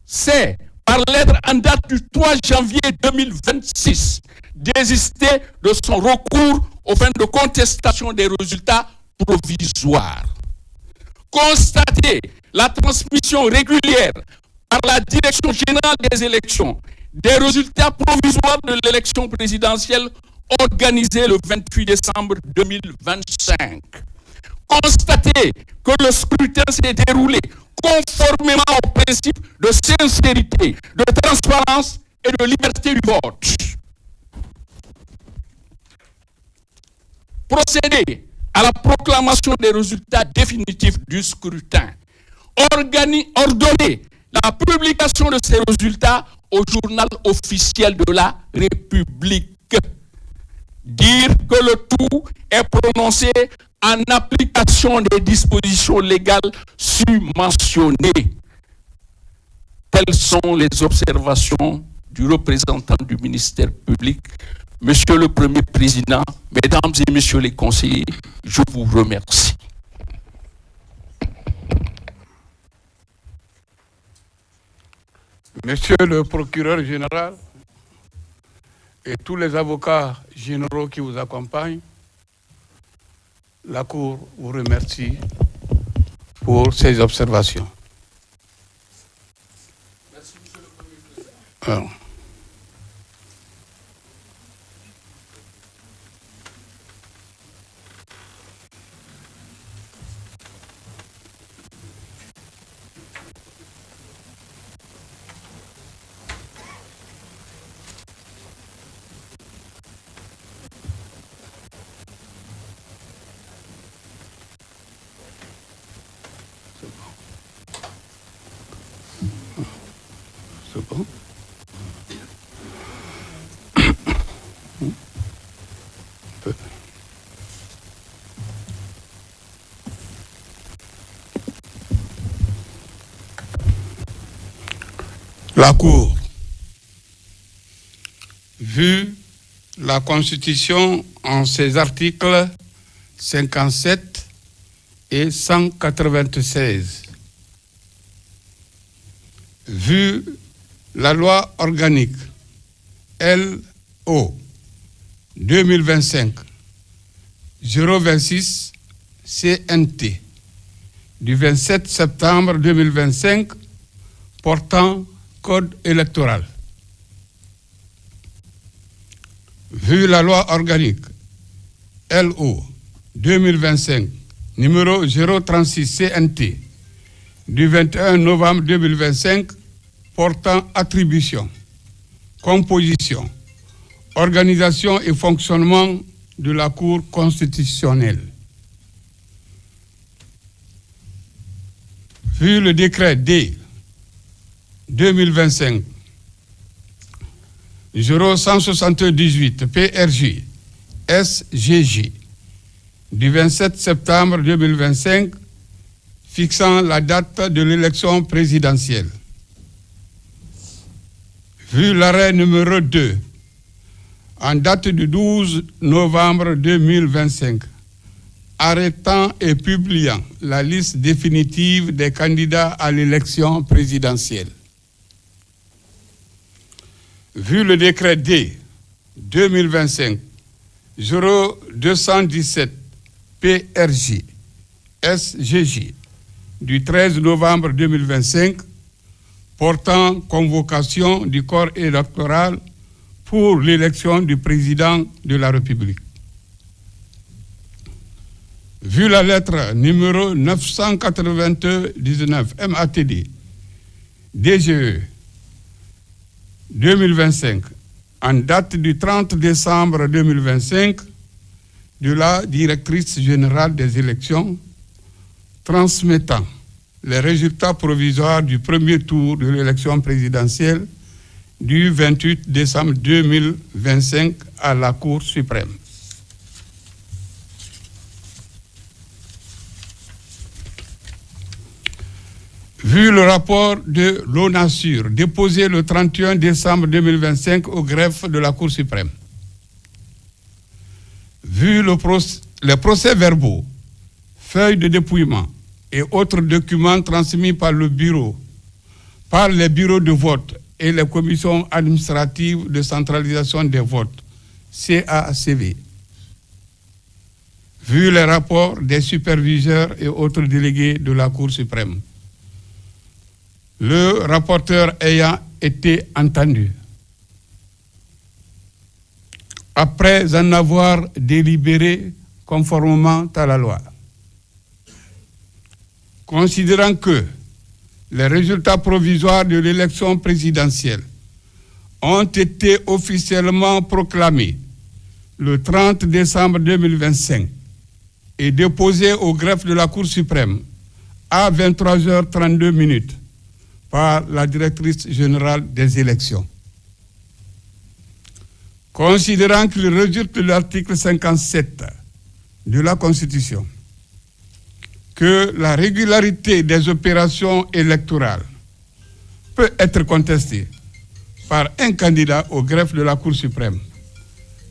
s'est, par lettre en date du 3 janvier 2026, désisté de son recours aux fins de contestation des résultats provisoires. Constater la transmission régulière par la Direction générale des élections des résultats provisoires de l'élection présidentielle organisée le 28 décembre 2025. Constater que le scrutin s'est déroulé conformément aux principes de sincérité, de transparence et de liberté du vote. Procéder à la proclamation des résultats définitifs du scrutin. Ordonner la publication de ces résultats au journal officiel de la République. Dire que le tout est prononcé en application des dispositions légales submentionnées. Telles sont les observations du représentant du ministère public. Monsieur le Premier Président, Mesdames et Messieurs les conseillers, je vous remercie. Monsieur le procureur général et tous les avocats généraux qui vous accompagnent, la Cour vous remercie pour ces observations. Merci, Monsieur le Premier Président. C'est bon. La Cour, vu la Constitution en ses articles 57 et 196, vu la loi organique LO 2025-026 CNT du 27 septembre 2025 portant Code électoral. Vu la loi organique LO 2025 numéro 036 CNT du 21 novembre 2025 portant attribution, composition, organisation et fonctionnement de la Cour constitutionnelle. Vu le décret D 2025 0178 PRJ SGJ du 27 septembre 2025 fixant la date de l'élection présidentielle. Vu l'arrêt numéro 2 en date du 12 novembre 2025 arrêtant et publiant la liste définitive des candidats à l'élection présidentielle. Vu le décret D 2025 0217 PRJ SGJ du 13 novembre 2025 portant convocation du corps électoral pour l'élection du président de la République. vu la lettre numéro 999 MATD DGE 2025 en date du 30 décembre 2025 de la directrice générale des élections transmettant les résultats provisoires du premier tour de l'élection présidentielle du 28 décembre 2025 à la Cour suprême. Vu le rapport de l'ONASUR déposé le 31 décembre 2025 au greffe de la Cour suprême, vu les procès-verbaux, feuilles de dépouillement et autres documents transmis par les bureaux de vote et les commissions administratives de centralisation des votes, CACV, vu les rapports des superviseurs et autres délégués de la Cour suprême, le rapporteur ayant été entendu, après en avoir délibéré conformément à la loi, considérant que les résultats provisoires de l'élection présidentielle ont été officiellement proclamés le 30 décembre 2025 et déposés au greffe de la Cour suprême à 23h32 par la directrice générale des élections. Considérant qu'il résulte de l'article 57 de la Constitution que la régularité des opérations électorales peut être contestée par un candidat au greffe de la Cour suprême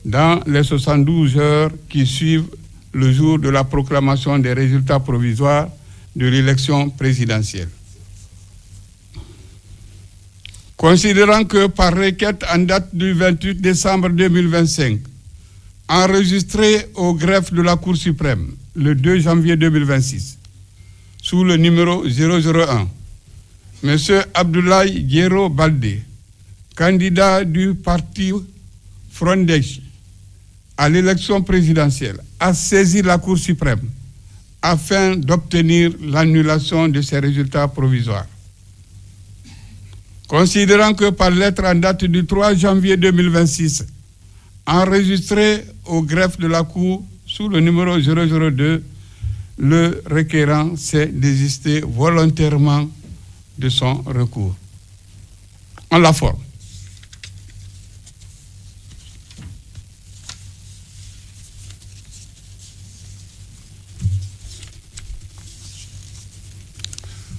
dans les 72 heures qui suivent le jour de la proclamation des résultats provisoires de l'élection présidentielle. Considérant que par requête en date du 28 décembre 2025, enregistrée au greffe de la Cour suprême le 2 janvier 2026, sous le numéro 001, M. Abdoulaye Guiro Baldé, candidat du parti Frondej à l'élection présidentielle, a saisi la Cour suprême afin d'obtenir l'annulation de ces résultats provisoires. Considérant que par lettre en date du 3 janvier 2026, enregistrée au greffe de la Cour sous le numéro 002, le requérant s'est désisté volontairement de son recours. En la forme.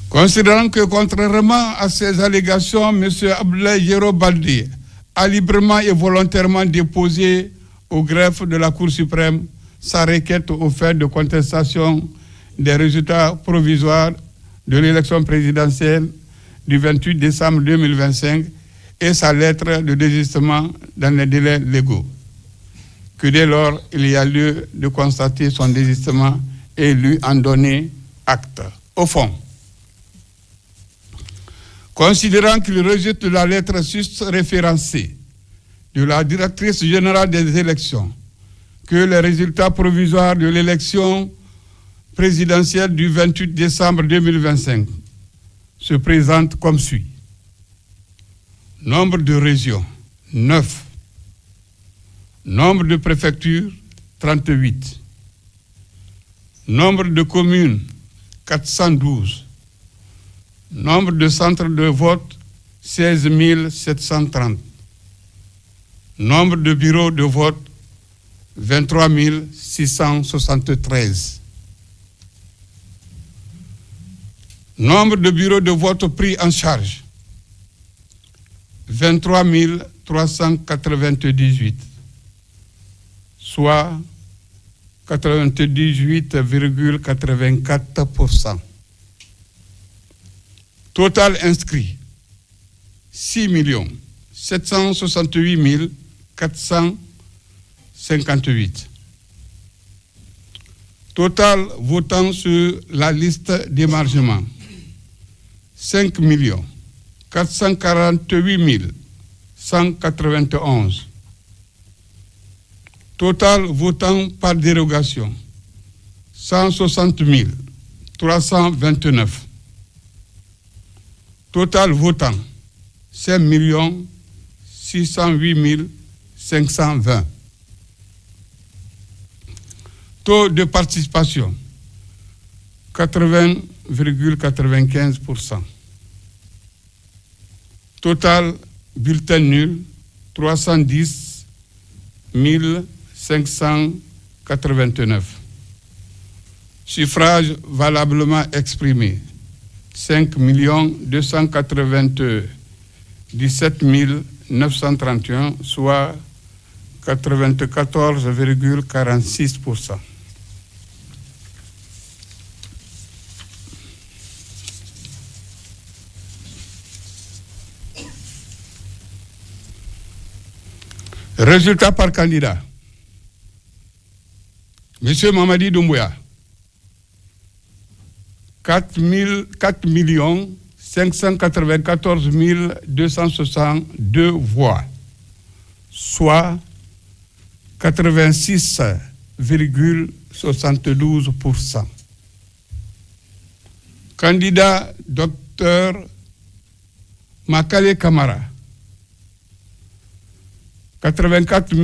Considérant que, contrairement à ces allégations, M. Abdoulaye Guiro Baldé a librement et volontairement déposé au greffe de la Cour suprême sa requête au fait de contestation des résultats provisoires de l'élection présidentielle du 28 décembre 2025 et sa lettre de désistement dans les délais légaux, que dès lors il y a lieu de constater son désistement et lui en donner acte. Au fond, considérant qu'il résulte de la lettre sus-référencée de la directrice générale des élections que les résultats provisoires de l'élection présidentielle du 28 décembre 2025 se présentent comme suit. Nombre de régions, 9. Nombre de préfectures, 38. Nombre de communes, 412. Nombre de centres de vote, 16 730. Nombre de bureaux de vote, 23 673. Nombre de bureaux de vote pris en charge, 23 398, soit 98,84%. Total inscrit, 6 768 458. Total votant sur la liste d'émargement, 5 448 191. Total votant par dérogation, 160 329. Total votant, 5 608 520. Taux de participation, 80,95%. Total bulletin nul, 310 589. Suffrage valablement exprimé, 5 297 931, soit 94,46%. Résultat par candidat. Monsieur Mamadi Doumbouya, 4 594 262 voix, soit 86,72%. Candidat Dr Makale Kamara, 84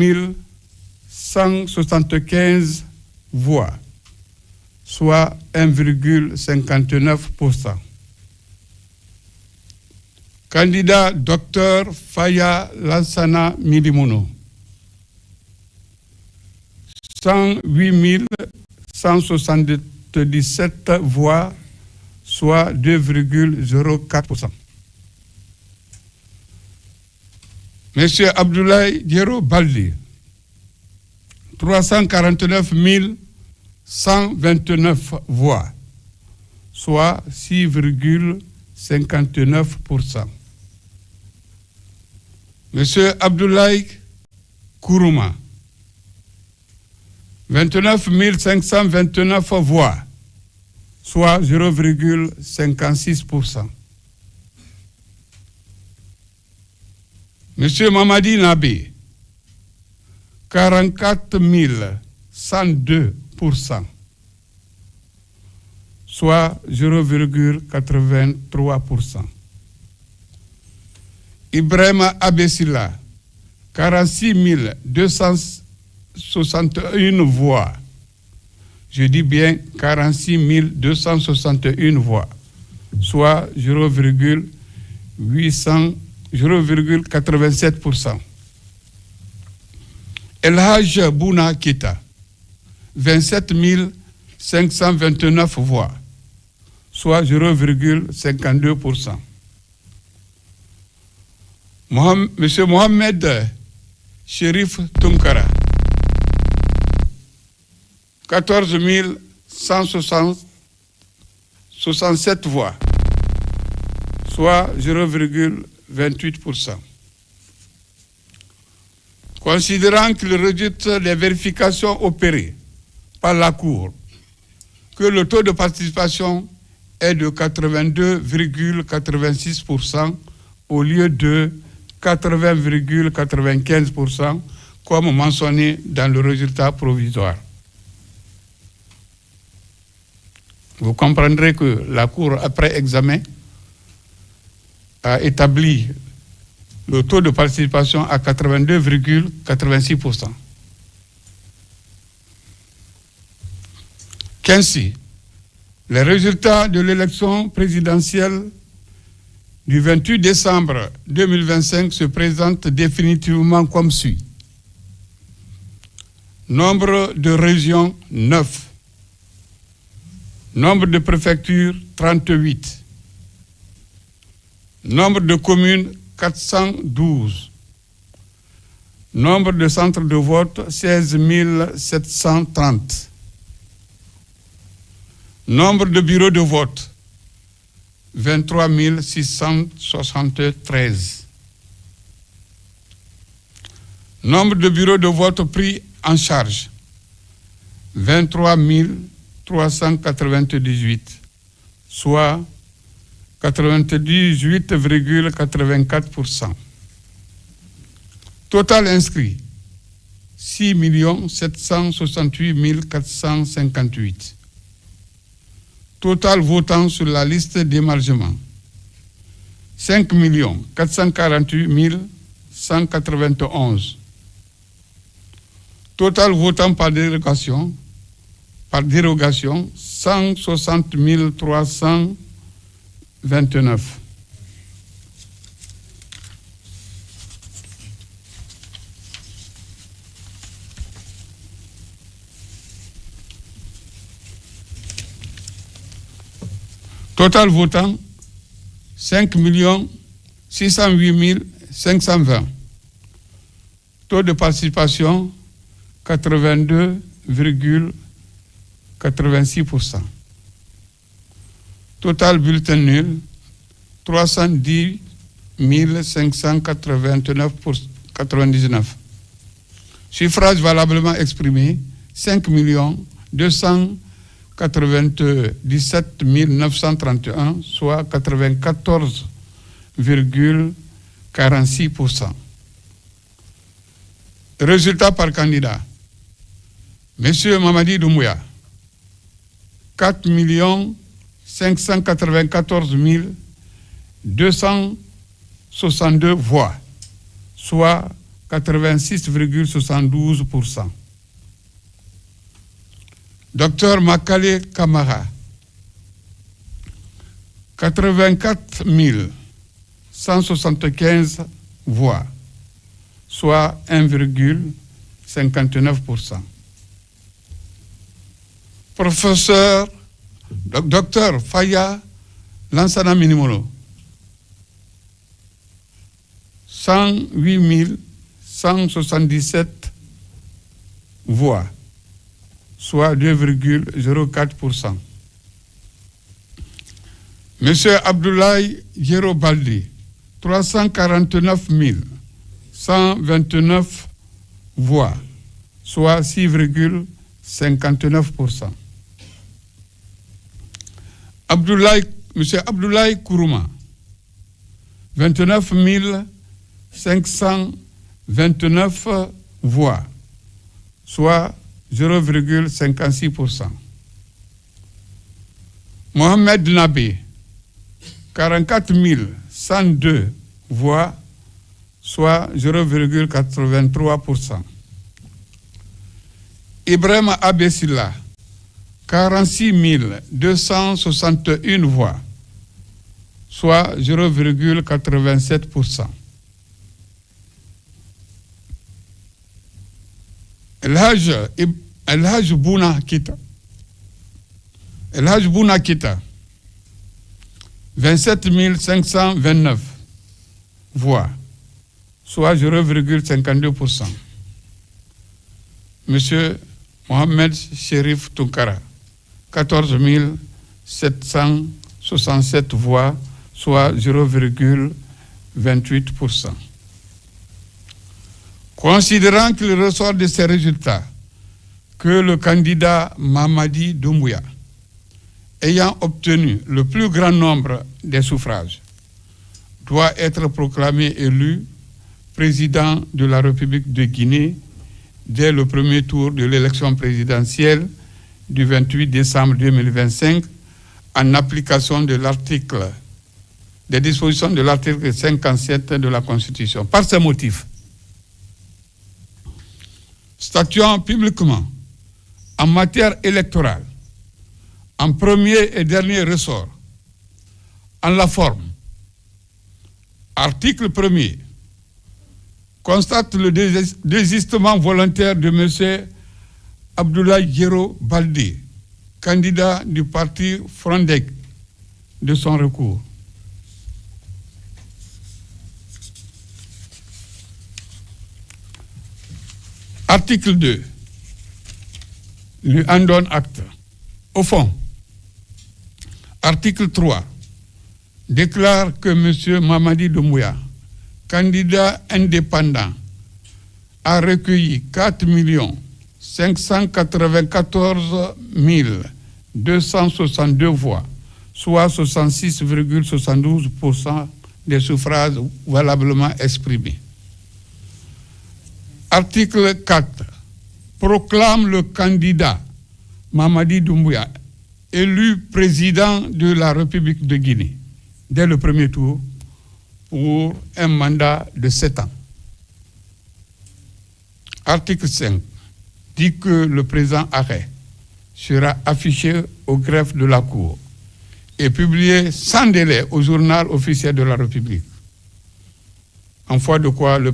175 voix, soit 1,59%. Candidat Dr Faya Lansana Midimono, 108 177 voix, soit 2,04%. Monsieur Abdoulaye Diero Baldi, 349 129 voix, soit 6,59%. Monsieur Abdoulaye Kourouma, 29 529 voix, soit 0,56%. Monsieur Mamadi Nabi, 44 102%, soit 0,83%. Ibrahima Abessila, 46 261 voix. Je dis bien 46 261 voix, soit 0,87%. El Haj Bouna Kita, 27 529 voix, soit 0,52%. Monsieur Mohamed Sherif Tunkara, 14 167 voix, soit 0,28%. Considérant qu'il rejette les vérifications opérées par la Cour, que le taux de participation est de 82,86% au lieu de 80,95% comme mentionné dans le résultat provisoire. Vous comprendrez que la Cour, après examen, a établi le taux de participation à 82,86%. Qu'ainsi, les résultats de l'élection présidentielle du 28 décembre 2025 se présentent définitivement comme suit. Nombre de régions 9. Nombre de préfectures 38. Nombre de communes 412. Nombre de centres de vote 16 730. Nombre de bureaux de vote 23 673. Nombre de bureaux de vote pris en charge 23 398, soit 98,84%. Total inscrit 6 768 458, Total votant sur la liste d'émargement, 5 448 191. Total votant par dérogation, 160 329. Total votant, 5 608 520. Taux de participation, 82,86%. Total bulletin nul, 310 589. Suffrage valablement exprimé, 5 297 931, soit 94,46%. Résultat par candidat. Monsieur Mamadi Doumbouya, 4 594 262 voix, soit 86,72%. Docteur Makale Kamara, 84 175 voix, soit 1,59%. Professeur Docteur Faya Lansana Minimolo, 108 177 voix, soit 2,04%. Monsieur Abdoulaye Yero Baldi, 349 129 voix, soit 6,59%. Monsieur Abdoulaye Kourouma, 29 529 voix, soit 0,56%. Mohamed Nabi, 44 102 voix, soit 0,83%. Ibrahim Abessila, 46 261 voix, soit 0,87%. El Haj Bouna Kita, 27 529 voix, soit 0,52%. Monsieur Mohamed Sherif Tunkara, 14 767 voix, soit 0,28%. Considérant qu'il ressort de ces résultats que le candidat Mamadi Doumbouya, ayant obtenu le plus grand nombre des suffrages, doit être proclamé élu président de la République de Guinée dès le premier tour de l'élection présidentielle du 28 décembre 2025 en application de des dispositions de l'article 57 de la Constitution. Par ces motifs, statuant publiquement en matière électorale, en premier et dernier ressort, en la forme, article 1er, constate le désistement volontaire de M. Abdoulaye Yero Baldi, candidat du parti Frondec, de son recours. Article 2, lui en donne acte. Au fond, article 3, déclare que M. Mamadi Doumbouya, candidat indépendant, a recueilli 4 594 262 voix, soit 66,72% des suffrages valablement exprimés. Article 4 proclame le candidat Mamadi Doumbouya élu président de la République de Guinée dès le premier tour pour un mandat de 7 ans. Article 5 dit que le président Arrêt sera affiché au greffe de la Cour et publié sans délai au journal officiel de la République. En foi de quoi la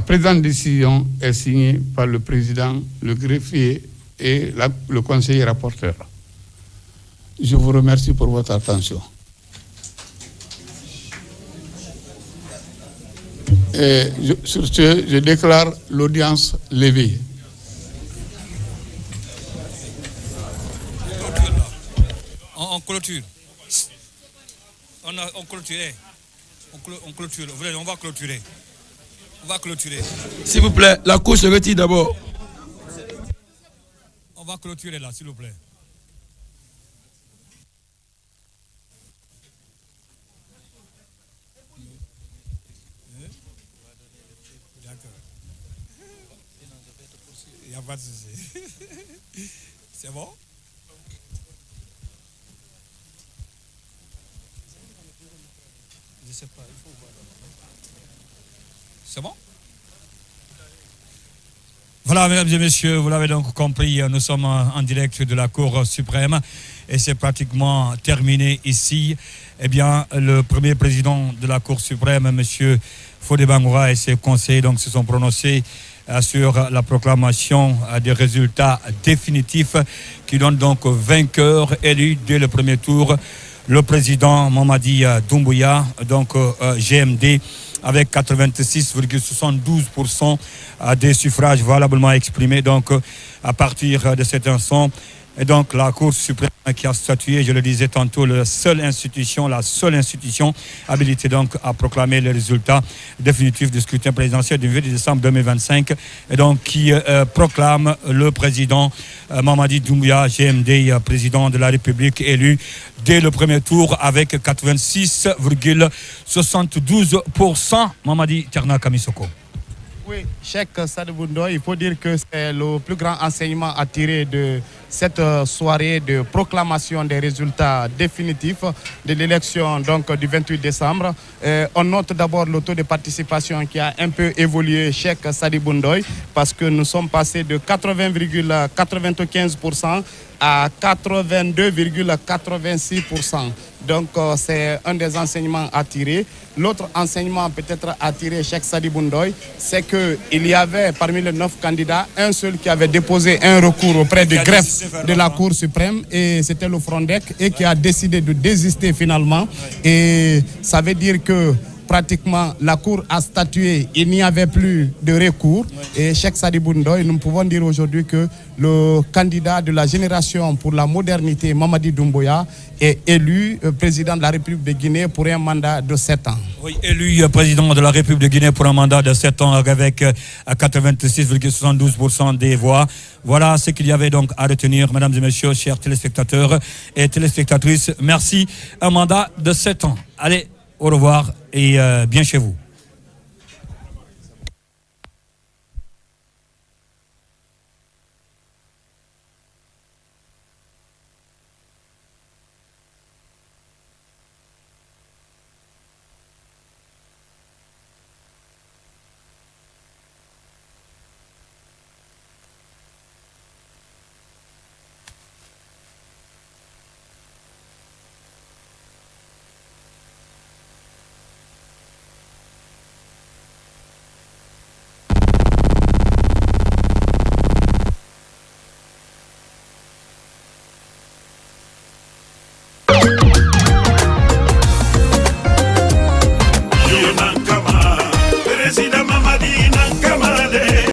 présente décision est signée par le président, le greffier et le conseiller rapporteur. Je vous remercie pour votre attention. Et sur ce, je déclare l'audience levée. On clôture. On clôturait. On clôture. On va clôturer. On va clôturer. S'il vous plaît, la Cour se retire d'abord. On va clôturer là, s'il vous plaît. D'accord. Il n'y a pas de souci. C'est bon? Je sais pas, il faut voir. C'est bon? Voilà, mesdames et messieurs, vous l'avez donc compris, nous sommes en direct de la Cour suprême et c'est pratiquement terminé ici. Eh bien, le premier président de la Cour suprême, M. Fodé Bangoura, et ses conseillers donc, se sont prononcés sur la proclamation des résultats définitifs qui donnent donc vainqueur élu dès le premier tour le président Mamadi Doumbouya, donc GMD, avec 86,72% des suffrages valablement exprimés. Donc, à partir de cet instant, et donc la Cour suprême qui a statué, je le disais tantôt, la seule institution habilitée donc à proclamer les résultats définitifs du scrutin présidentiel du 8 décembre 2025, et donc qui proclame le président Mamadi Doumbouya, GMD, président de la République, élu dès le premier tour avec 86,72%. Mamadi Terna Kamisoko. Oui, Cheikh Sadibou Ndoye, il faut dire que c'est le plus grand enseignement à tirer de cette soirée de proclamation des résultats définitifs de l'élection donc du 28 décembre. On note d'abord le taux de participation qui a un peu évolué, Cheikh Sadibou Ndoye, parce que nous sommes passés de 80,95% à 82,86%. Donc c'est un des enseignements à tirer. L'autre enseignement peut-être à tirer, Cheikh Sadibou Ndoye, c'est qu'il y avait parmi les 9 candidats un seul qui avait déposé un recours auprès du greffe de la Cour suprême, et c'était le Frondec, et qui a décidé de désister finalement. Et ça veut dire que pratiquement la Cour a statué, il n'y avait plus de recours. Et Cheikh Sadibou Ndoye, nous pouvons dire aujourd'hui que le candidat de la génération pour la modernité, Mamadi Doumbouya, est élu président de la République de Guinée pour un mandat de 7 ans. Oui, élu président de la République de Guinée pour un mandat de 7 ans avec 86,72% des voix. Voilà ce qu'il y avait donc à retenir, mesdames et messieurs, chers téléspectateurs et téléspectatrices. Merci. Un mandat de 7 ans. Allez, au revoir et bien chez vous.